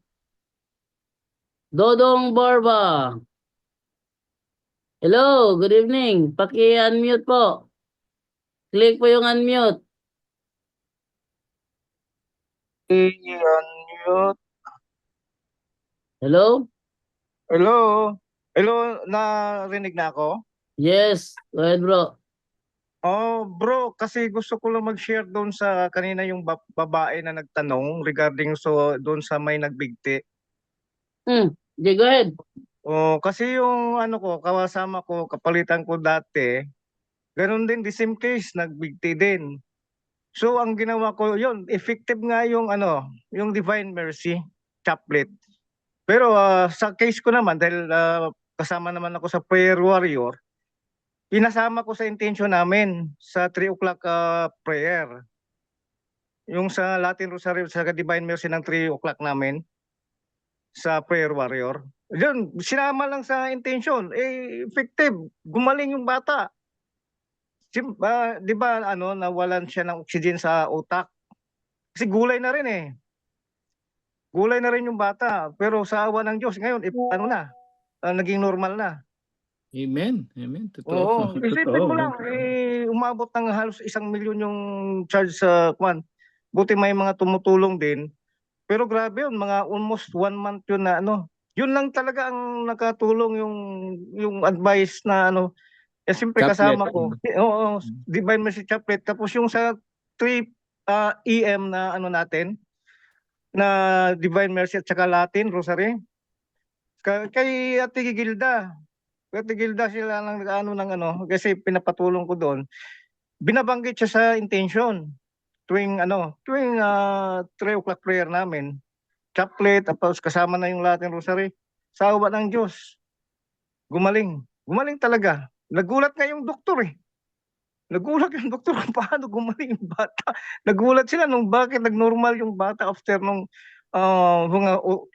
Dodong Barba. Hello, good evening. Paki-unmute po. Click po yung unmute. Unmute. Hello? Hello? Hello, narinig na ako? Yes, go ahead bro. Oh, bro, kasi gusto ko lang mag-share doon sa kanina yung babae na nagtanong regarding doon sa may nagbigti. Okay, go ahead. Oh, kasi yung kawasama ko, kapalitan ko dati, ganun din, the same case, nagbigti din. So ang ginawa ko, yun, effective nga yung yung Divine Mercy chaplet. Pero sa case ko naman, dahil kasama naman ako sa prayer warrior, pinasama ko sa intention namin sa 3 o'clock prayer. Yung sa Latin Rosary, sa Divine Mercy ng 3 o'clock namin sa prayer warrior. Yun, sinama lang sa intention. Effective. Gumaling yung bata. Di ba nawalan siya ng oxygen sa utak? Kasi gulay na rin eh. Gulay na rin yung bata. Pero sa awa ng Diyos, ngayon, ano na, naging normal na. Amen. Amen. Totoo. Oo, isipin mo Totoo. lang, umabot ng halos 1 milyon yung charge sa kwan. Buti may mga tumutulong din. Pero grabe yun, mga almost 1 month yun na ano. Yun lang talaga ang nakatulong yung advice na ano. Eh, siyempre Chaplet. kasama ko. Oo, Divine Mercy Chaplet. Tapos yung sa 3 EM na ano natin, na Divine Mercy at saka Latin, Rosary. Kay Ate Gilda. Ate Gilda sila lang nag-ano ng ano, kasi pinapatulong ko doon. Binabanggit siya sa intention tuwing 3 o'clock prayer namin. Chaplet, tapos kasama na yung Latin Rosary. Sa awa ng Diyos, gumaling. Gumaling talaga. Nagulat nga yung doktor eh. Nagulat yung doktor kung paano gumaling yung bata. Nagulat sila nung bakit nagnormal yung bata after nung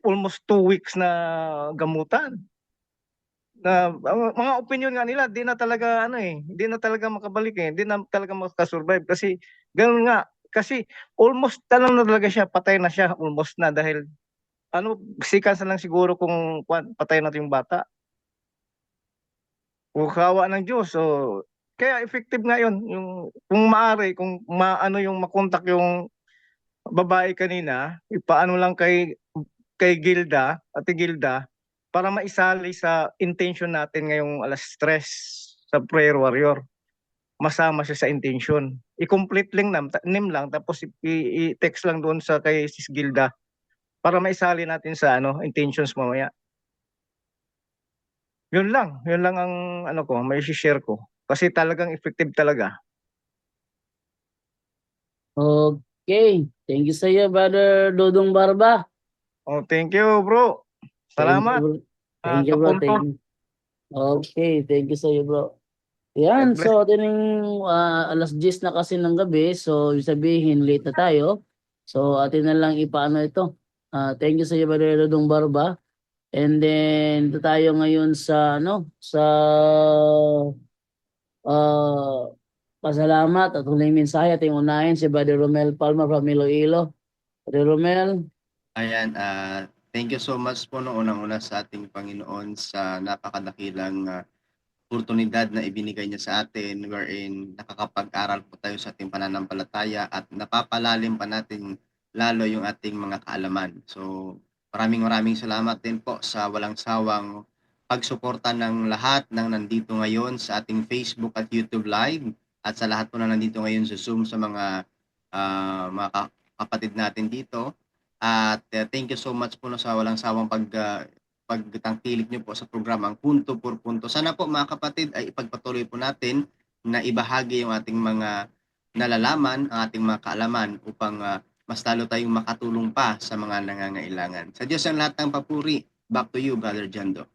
almost 2 weeks na gamutan. Na mga opinion nga nila, di na talaga di na talaga makabalik eh. Di na talaga makasurvive kasi ganoon nga. Kasi almost na talaga siya, patay na siya almost na dahil sikas na lang siguro kung patay na yung bata. O kawa ng Diyos. So, kaya effective nga yun. Yung, kung maaari, kung yung makontak yung babae kanina, ipaano lang kay Gilda, Ate Gilda, para maisali sa intention natin ngayong alas 3 sa Prayer Warrior. Masama siya sa intention. I-complete name lang, tapos i-text lang doon sa kay Sis Gilda para maisali natin sa intentions mamaya. Yun lang ang ko, may share ko. Kasi talagang effective talaga. Okay. Thank you sa iyo, Brother Dodong Barba. Oh, thank you, bro. Salamat. Thank you, bro. Thank you. Okay, thank you sa iyo, bro. Yan, God bless. so tining alas 10 na kasi ng gabi, so ibig sabihin late na tayo. So atin na lang ipaano ito. Thank you sa iyo, Brother Dodong Barba. And then ito tayo ngayon sa pasalamat at huling mensahe. Ating unahin si Brother Romel Palma from Iloilo. Brother Romel. Ayan, thank you so much po no unang-una sa ating Panginoon sa napakadakilang oportunidad na ibinigay niya sa atin wherein nakakapag-aral po tayo sa ating pananampalataya at napapalalim pa natin lalo yung ating mga kaalaman. So, maraming salamat din po sa walang sawang pagsuporta ng lahat ng nandito ngayon sa ating Facebook at YouTube Live at sa lahat po na nandito ngayon sa Zoom sa mga kapatid natin dito. At thank you so much po no, sa walang sawang pagtangkilik niyo po sa programang Punto por Punto. Sana po mga kapatid ay ipagpatuloy po natin na ibahagi yung ating mga nalalaman, ang ating mga kaalaman upang mas lalo tayong makatulong pa sa mga nangangailangan. Sa Diyos ang lahat ng papuri. Back to you, Brother Jando.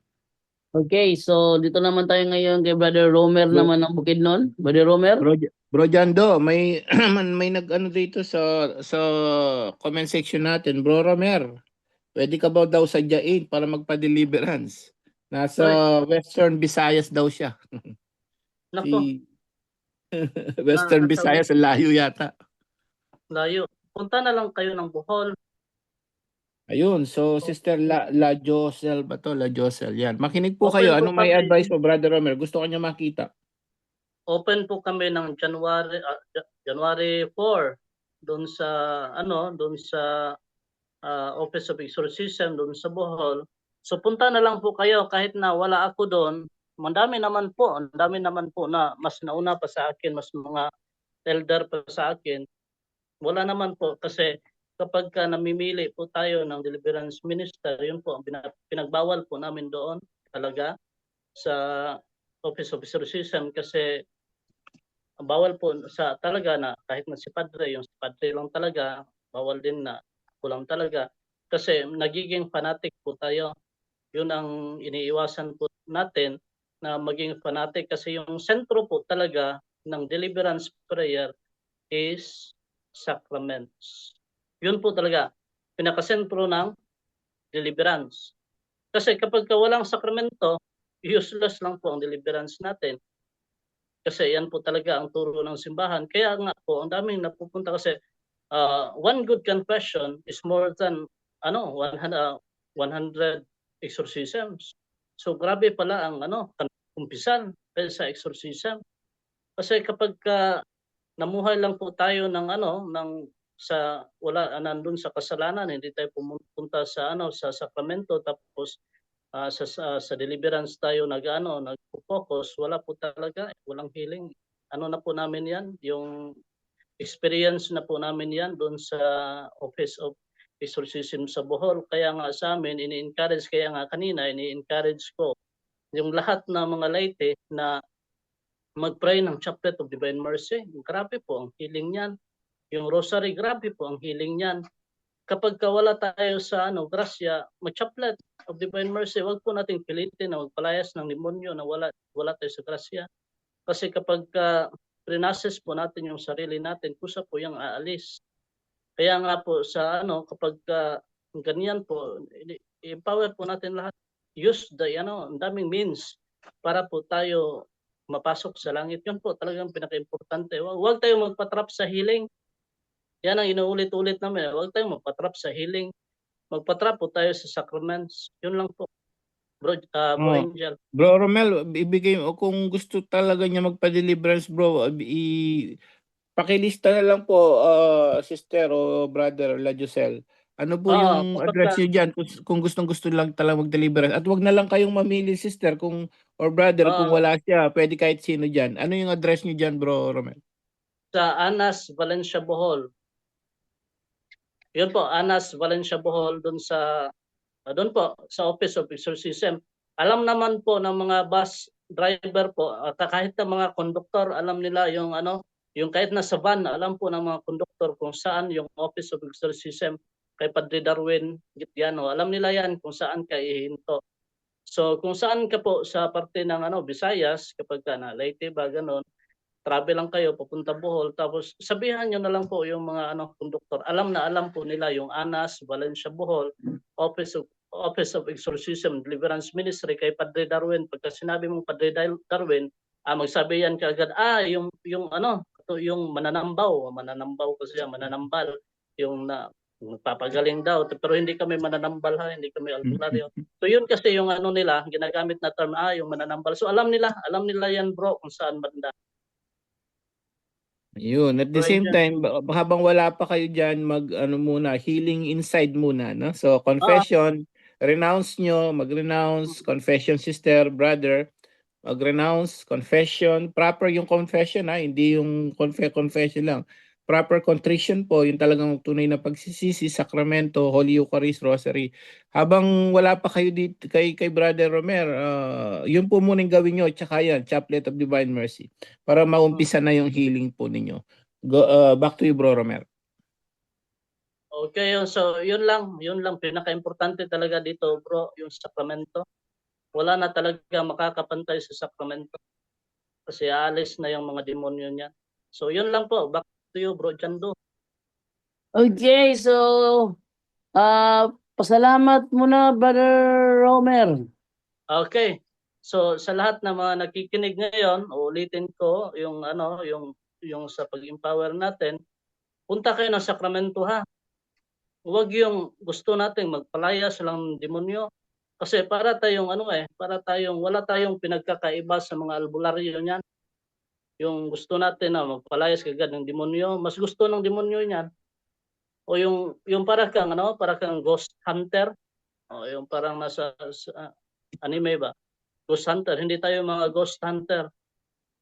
Okay, so dito naman tayo ngayon kay Brother Romer naman ng Bukidnon. Brother Romer? Bro Jando, may may nag-ano dito sa comment section natin. Bro Romer, pwede ka ba daw sadyain para magpa-deliverance? Nasa Western Visayas daw siya. Nako, Western nasa Visayas, layo yata. layo. Punta na lang kayo ng Bohol. Ayun, so Sister La Josel ba to? La Josel, yan. Makinig po Open kayo. po Anong may kami. advice mo, Brother Romer? Gusto ko niyo makita. Open po kami ng January 4 doon sa Office of Exorcism doon sa Bohol. So punta na lang po kayo kahit na wala ako doon. Ang dami naman po na mas nauna pa sa akin, mas mga elder pa sa akin. Wala naman po kasi kapag namimili po tayo ng deliverance minister, yun po ang pinagbawal po namin doon talaga sa Office of Exorcism kasi bawal po sa talaga na kahit na si padre, yung si padre lang talaga, bawal din na kulang talaga. Kasi nagiging fanatic po tayo. Yun ang iniiwasan po natin na maging fanatic kasi yung sentro po talaga ng deliverance prayer is sacraments. Yun po talaga, pinakasentro ng deliverance. Kasi kapag walang sakramento, useless lang po ang deliverance natin. Kasi yan po talaga ang turo ng simbahan. Kaya nga po, ang daming napupunta kasi one good confession is more than 100 exorcisms. So grabe pala ang kumpisan sa exorcism. Kasi kapag namuhay lang po tayo nandun sa kasalanan, hindi tayo pumunta sa sa sakramento, tapos sa deliverance tayo nagfo-focus, wala po talaga, walang healing. Na po namin 'yan, yung experience na po namin 'yan doon sa Office of Exorcism sa Bohol. Kaya nga sa amin ini-encourage, kaya nga kanina ini-encourage ko yung lahat ng mga laity na mag-pray ng Chaplet of Divine Mercy. Grabe po ang healing niyan. Yung Rosary, grabe po ang healing niyan. Kapag wala tayo sa grasya, mag-Chaplet of Divine Mercy, wag po nating pilitin na magpalayas ng demonyo na wala tayo sa grasya. Kasi kapag prinases po natin yung sarili natin, kusa po yung aalis. Kaya nga po sa kapag ganyan po, i-empower po natin lahat. Use ang daming means para po tayo mapasok sa langit. Yun po talagang pinaka-importante. Huwag tayo magpatrap sa healing. Yan ang inuulit-ulit namin. Huwag tayo magpatrap sa healing. Magpatrap po tayo sa sacraments. Yun lang po. Bro Angel. Bro Romel, ibigay mo kung gusto talaga niya magpa-deliverance, bro, pakilista na lang po, sister o brother Lajosel. Ano po yung address niyo diyan kung gustong-gusto lang talaga mag-deliverance, at wag na lang kayong mamili, sister, or brother, kung wala siya, pwede kahit sino diyan. Ano yung address niyo diyan, bro Romel? Sa Anas, Valencia, Bohol. Yun po, Anas, Valencia, Bohol, doon po sa Office of Exorcism. Alam naman po ng mga bus driver po, at kahit ng mga konduktor, alam nila yung yung kahit nasa van, alam po ng mga konduktor kung saan yung Office of Exorcism kay Padre Darwin Gitiano. Alam nila yan kung saan ka ihinto. So kung saan ka po sa parte ng Visayas, kapag na Leyte ba ganon, travel lang kayo papunta Bohol, tapos sabihan nyo na lang po yung mga konduktor. Alam po nila yung Anas, Valencia, Bohol, Office of Exorcism Deliverance Ministry kay Padre Darwin. Pagka sinabi mong Padre Darwin, magsabi yan kaagad, yung mananambal kasi mananambal, yung nagpapagaling daw, pero hindi kami mananambal, hindi kami albularyo. So yun kasi yung nila, ginagamit na term, yung mananambal. So alam nila yan, bro, kung saan banda. Yun, at the same time, habang wala pa kayo dyan, muna, healing inside muna, no? So, confession, renounce nyo, mag-renounce, confession, sister, brother, mag-renounce, confession, proper yung confession, hindi yung confession lang. Proper contrition po, yung talagang tunay na pagsisisi, sakramento, Holy Eucharist, Rosary. Habang wala pa kayo dito kay Brother Romer, yun po muna yung gawin nyo, tsaka yan, Chaplet of Divine Mercy, para maumpisa na yung healing po ninyo. Back to you, Bro Romer. Okay, so yun lang pinaka-importante talaga dito, bro, yung sakramento. Wala na talaga makakapantay sa sakramento kasi aalis na yung mga demonyo niya. So yun lang po, back to you, Bro Jando. Okay, so pasalamat muna, Brother Romer. Okay. So sa lahat ng mga nakikinig ngayon, ulitin ko yung yung sa pag-empower natin, punta kayo ng sakramento, ha. Huwag yung gusto nating magpalayas lang ng demonyo. Kasi para tayong wala tayong pinagkakaiba sa mga albularyo niyan. Yung gusto natin na magpalayas kagad ng demonyo, mas gusto ng demonyo niyan. O yung para kang ghost hunter, o yung parang nasa anime ba? Ghost hunter, hindi tayo mga ghost hunter.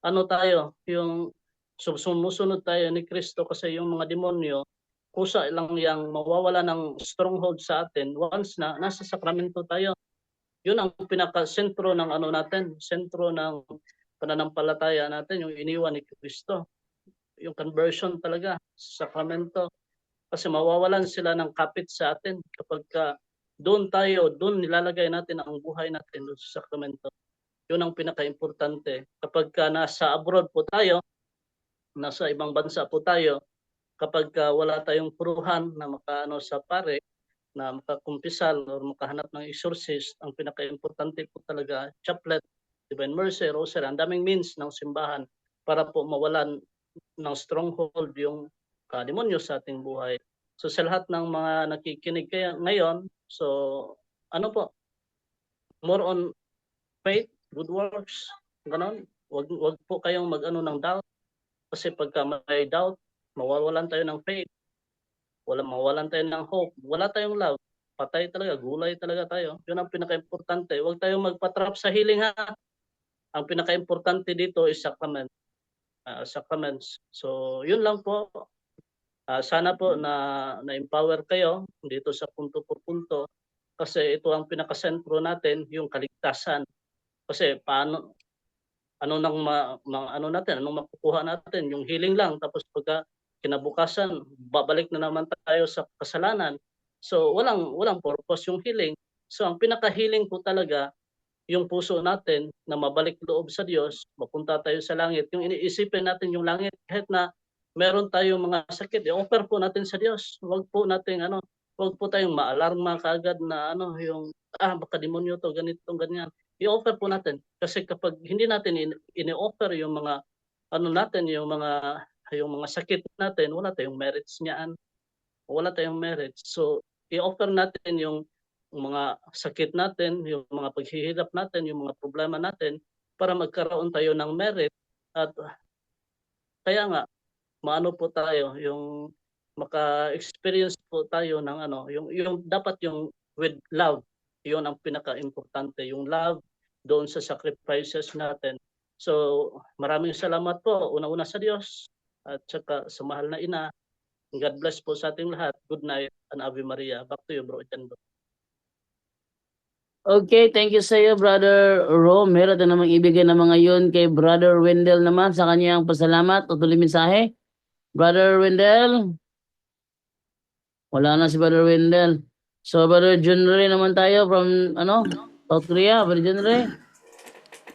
Tayo, yung sumusunod tayo ni Kristo, kasi yung mga demonyo, kusa lang yang mawawala ng stronghold sa atin once na nasa sakramento tayo. Yun ang pinaka-sentro ng natin, sentro ng pananampalataya natin, yung iniwan ni Kristo. Yung conversion talaga sa sakramento. Kasi mawawalan sila ng kapit sa atin kapag doon nilalagay natin ang buhay natin doon sa sakramento. Yun ang pinaka-importante. Kapag nasa abroad po tayo, nasa ibang bansa po tayo, kapag wala tayong puruhan na sa pare, na makakumpisal o makahanap ng exorcist, ang pinaka-importante po talaga, Chaplet, Divine Mercy, Rosary, ang daming means ng simbahan para po mawalan ng stronghold yung demonyo sa ating buhay. So sa lahat ng mga nakikinig kaya ngayon, so ano po, more on faith, good works, ganon. Wag po kayong mag-ano ng doubt, kasi pagka may doubt, mawawalan tayo ng faith, mawawalan tayo ng hope, wala tayong love, patay talaga, gulay talaga tayo. Yun ang pinaka-importante. Huwag tayong magpa-trap sa healing, ha. Ang pinaka-importante dito is sacraments. So yun lang po. Sana po na-empower kayo dito sa punto por punto, kasi ito ang pinakasentro natin, yung kaligtasan. Kasi paano ano natin, anong makukuha natin, yung healing lang, tapos pagka kinabukasan babalik na naman tayo sa kasalanan. So walang purpose yung healing. So ang pinaka-healing po talaga yung puso natin na mabalik loob sa Diyos, mapunta tayo sa langit. Yung iniisipin natin yung langit, kahit na meron tayong mga sakit, i-offer po natin sa Diyos. Huwag po tayong maalarma kaagad na yung baka demonyo to, ganito, ganyan. I-offer po natin, kasi kapag hindi natin ini-offer yung mga natin, yung mga sakit natin, wala tayong merits niyan. Wala tayong merits. So i-offer natin yung mga sakit natin, yung mga paghihirap natin, yung mga problema natin, para magkaroon tayo ng merit. At kaya nga maano po tayo, yung maka-experience po tayo ng yung dapat yung with love. Yun ang pinaka-importante, yung love doon sa sacrifices natin. So maraming salamat po, una-una sa Diyos at saka sa mahal na ina. God bless po sa ating lahat. Good night and Ave Maria. Back to you, Bro Echendo. Okay, thank you sa iyo, Brother Ro. Meron na namang ibigay na mga yun kay Brother Wendell naman sa kanyang pasalamat o tuloy mensahe. Brother Wendell? Wala na si Brother Wendell. So, Brother John Ray naman tayo from, South Korea. Brother John Ray?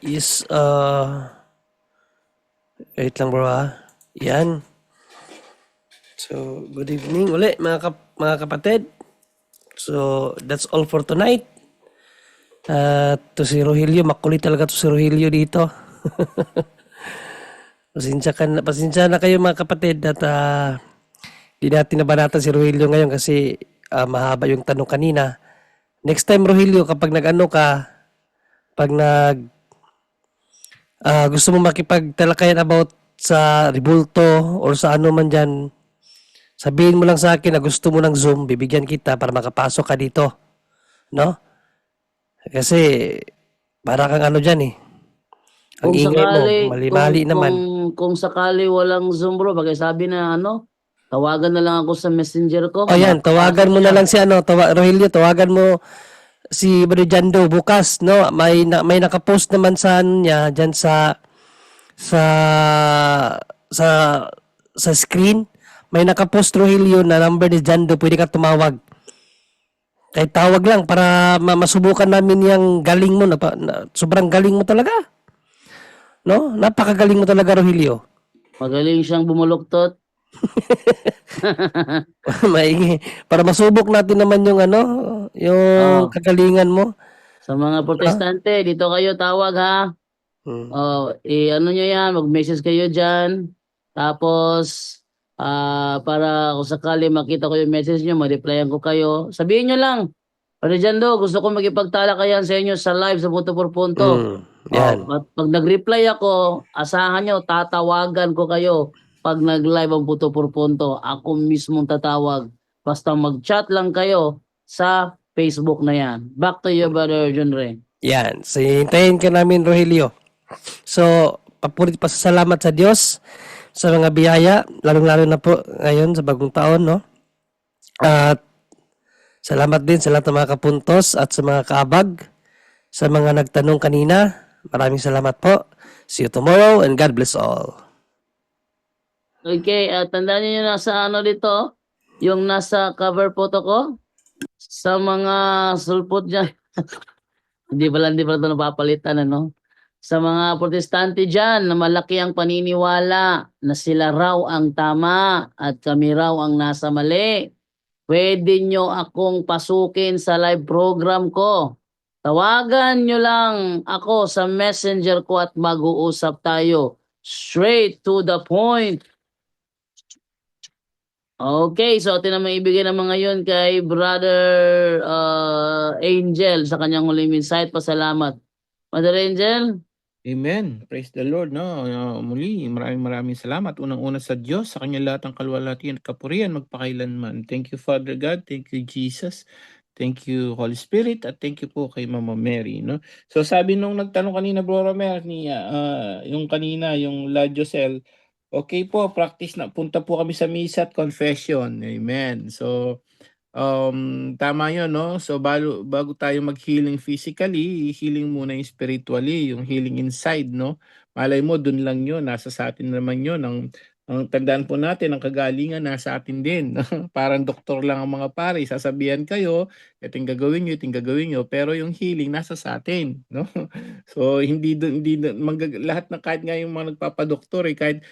Yes, wait lang bro ha. Yan. So, good evening uli mga kapatid. So, that's all for tonight. To si Rogelio, makulit talaga to si Rogelio dito. Pasensya na kayo mga kapatid at di natin nabanatan si Rogelio ngayon kasi mahaba yung tanong kanina. Next time Rogelio, kapag gusto mo makipagtalakayan about sa Rebulto or sa ano man dyan, sabihin mo lang sa akin na gusto mo ng Zoom, bibigyan kita para makapasok ka dito. No? Kasi para kang dyan eh. Ang ingay mo, mali-mali naman. Kung sakali walang Zoom bro, sabi na tawagan na lang ako sa messenger ko. Ayan, tawagan mo na lang si Rogelio, tawagan mo si Brother Jando bukas, no? May nakapost naman sa niya diyan sa screen. May nakapost Rogelio na number ni Jando, pwede ka tumawag. Kahit tawag lang para masubukan namin yung galing mo sobrang galing mo talaga. No? Napakagaling mo talaga, Rogelio. Magaling siyang bumuluktot. Maigi. Para masubok natin naman yung kagalingan mo. Sa mga protestante, dito kayo tawag ha. Nyo yan, mag-message kayo dyan. Tapos, para kung sakali makita ko yung message nyo, ma-replyan ko kayo. Sabihin nyo lang, Brother Jando, gusto ko makipagtalakayan sa inyo sa live sa punto por punto. Yan. Pag nag-reply ako, asahan nyo, tatawagan ko kayo. Pag nag-live ang punto por punto, ako mismong tatawag. Basta mag-chat lang kayo sa Facebook na yan. Back to you, Brother John Ray. Yan. So, hintayin ka namin, Rogelio. So, pasasalamat sa Diyos sa mga biyaya, lalong-lalo na po ngayon sa bagong taon, no? At salamat din sa lahat ng mga kapuntos at sa mga kaabag, sa mga nagtanong kanina. Maraming salamat po. See you tomorrow and God bless all. Okay, tandaan niyo nasa dito, yung nasa cover photo ko, sa mga sulpot dyan. Hindi pala ito napapalitan, Sa mga protestante dyan na malaki ang paniniwala na sila raw ang tama at kami raw ang nasa mali. Pwede nyo akong pasukin sa live program ko. Tawagan nyo lang ako sa messenger ko at mag-uusap tayo. Straight to the point. Okay, so atin naman ibigay naman ngayon kay Brother Angel sa kanyang huling insight. Pasalamat. Mother Angel? Amen. Praise the Lord. No? Muli, maraming salamat. Unang-una sa Diyos, sa kanya lahat ng kalwalhatian at kapurihan magpakailanman. Thank you, Father God. Thank you, Jesus. Thank you, Holy Spirit. At thank you po kay Mama Mary. No? So sabi nung nagtanong kanina, Bro Romero, yung kanina, yung La Josel, okay po, practice na. Punta po kami sa misa at confession. Amen. So, tama yun, no? So, bago tayo mag-healing physically, healing muna yung spiritually, yung healing inside, no? Malay mo, dun lang yun. Nasa sa atin naman yun. Ang tandaan po natin, ang kagalingan nasa atin din. Parang doktor lang ang mga pare. Sasabihan kayo, ito yung gagawin nyo, ito yung gagawin nyo. Pero yung healing nasa sa atin, no? So, lahat ng kahit nga yung mga nagpapadoktor, kahit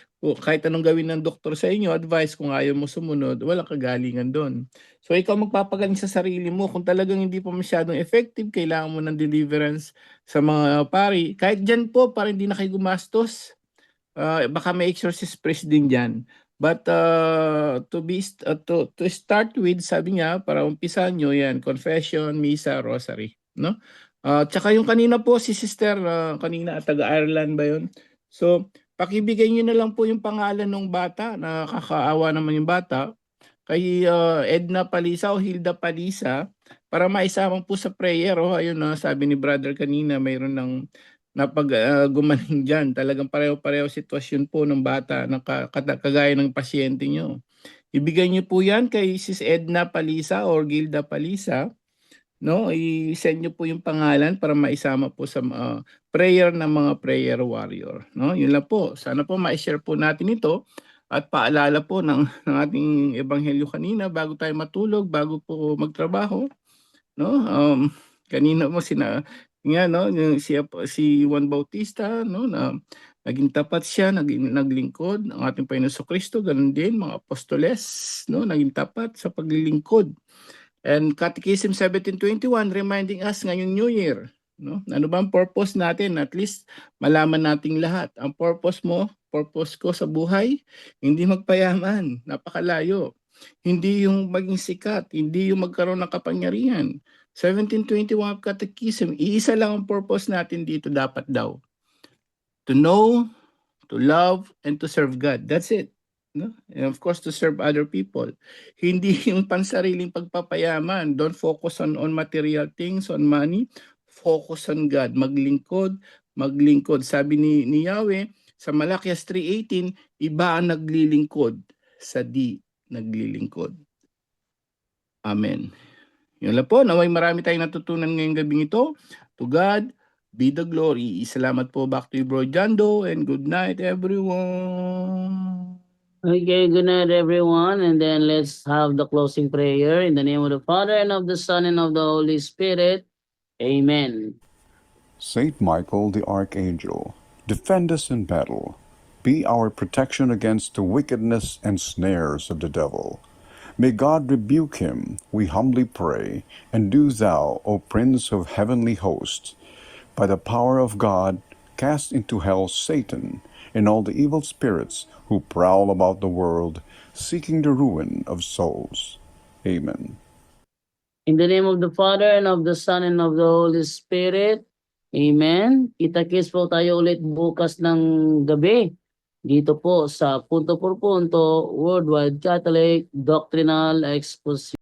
anong gawin ng doktor sa inyo, advice kung ayaw mo sumunod, walang kagalingan doon. So ikaw magpapagaling sa sarili mo. Kung talagang hindi pa masyadong effective, kailangan mo ng deliverance sa mga pari. Kahit dyan po, para hindi na kayo gumastos. Baka may exorcist priest din dyan. But to start with, sabi niya, para umpisan nyo yan, confession, misa, rosary. No? Tsaka yung kanina po, si sister, kanina taga-Ireland ba yun? So, pakibigay nyo na lang po yung pangalan ng bata, nakakaawa naman yung bata, kay Edna Palisa o Hilda Palisa, para maisama po sa prayer. Ayun, sabi ni brother kanina, mayroon ng gumaling dyan. Talagang pareho-pareho sitwasyon po ng bata, kagaya ng pasyente nyo. Ibigay nyo po yan kay Sis Edna Palisa or Gilda Palisa. No, i-send nyo po yung pangalan para maisama po sa prayer ng mga prayer warrior. No, yun lang po. Sana po ma-share po natin ito at paalala po ng ating ebanghelyo kanina bago tayo matulog, bago po magtrabaho. No, kanina mo no, si Juan Bautista, no, na naging tapat siya, naglingkod ng ating Panginoon Kristo, ganun din mga apostoles, no, naging tapat sa paglilingkod. And Catechism 1721 reminding us ngayong New Year, no? Ano ba ang purpose natin? At least malaman nating lahat. Ang purpose ko sa buhay, hindi magpayaman, napakalayo. Hindi yung maging sikat, hindi yung magkaroon ng kapangyarihan. 1721 Catechism, iisa lang ang purpose natin dito dapat daw. To know, to love, and to serve God. That's it. No? And of course, to serve other people. Hindi yung pansariling pagpapayaman. Don't focus on material things, on money. Focus on God. Maglingkod. Sabi ni Yahweh, sa Malakias 3:18, iba ang naglilingkod sa di naglilingkod. Amen. Yun lang po. Naway marami tayong natutunan ngayong gabing ito. To God be the glory. Salamat po back to you, Bro Jando, and good night, everyone. Okay, good night everyone, and then let's have the closing prayer in the name of the Father and of the Son and of the Holy Spirit. Amen. Saint Michael the Archangel, defend us in battle. Be our protection against the wickedness and snares of the devil. May God rebuke him, we humbly pray, and do thou, O Prince of heavenly hosts, by the power of God, cast into hell Satan and all the evil spirits who prowl about the world, seeking the ruin of souls. Amen. In the name of the Father and of the Son and of the Holy Spirit. Amen. Kita-kits po tayo ulit bukas ng gabi. Dito po sa Punto por Punto Worldwide Catholic Doctrinal Exposition.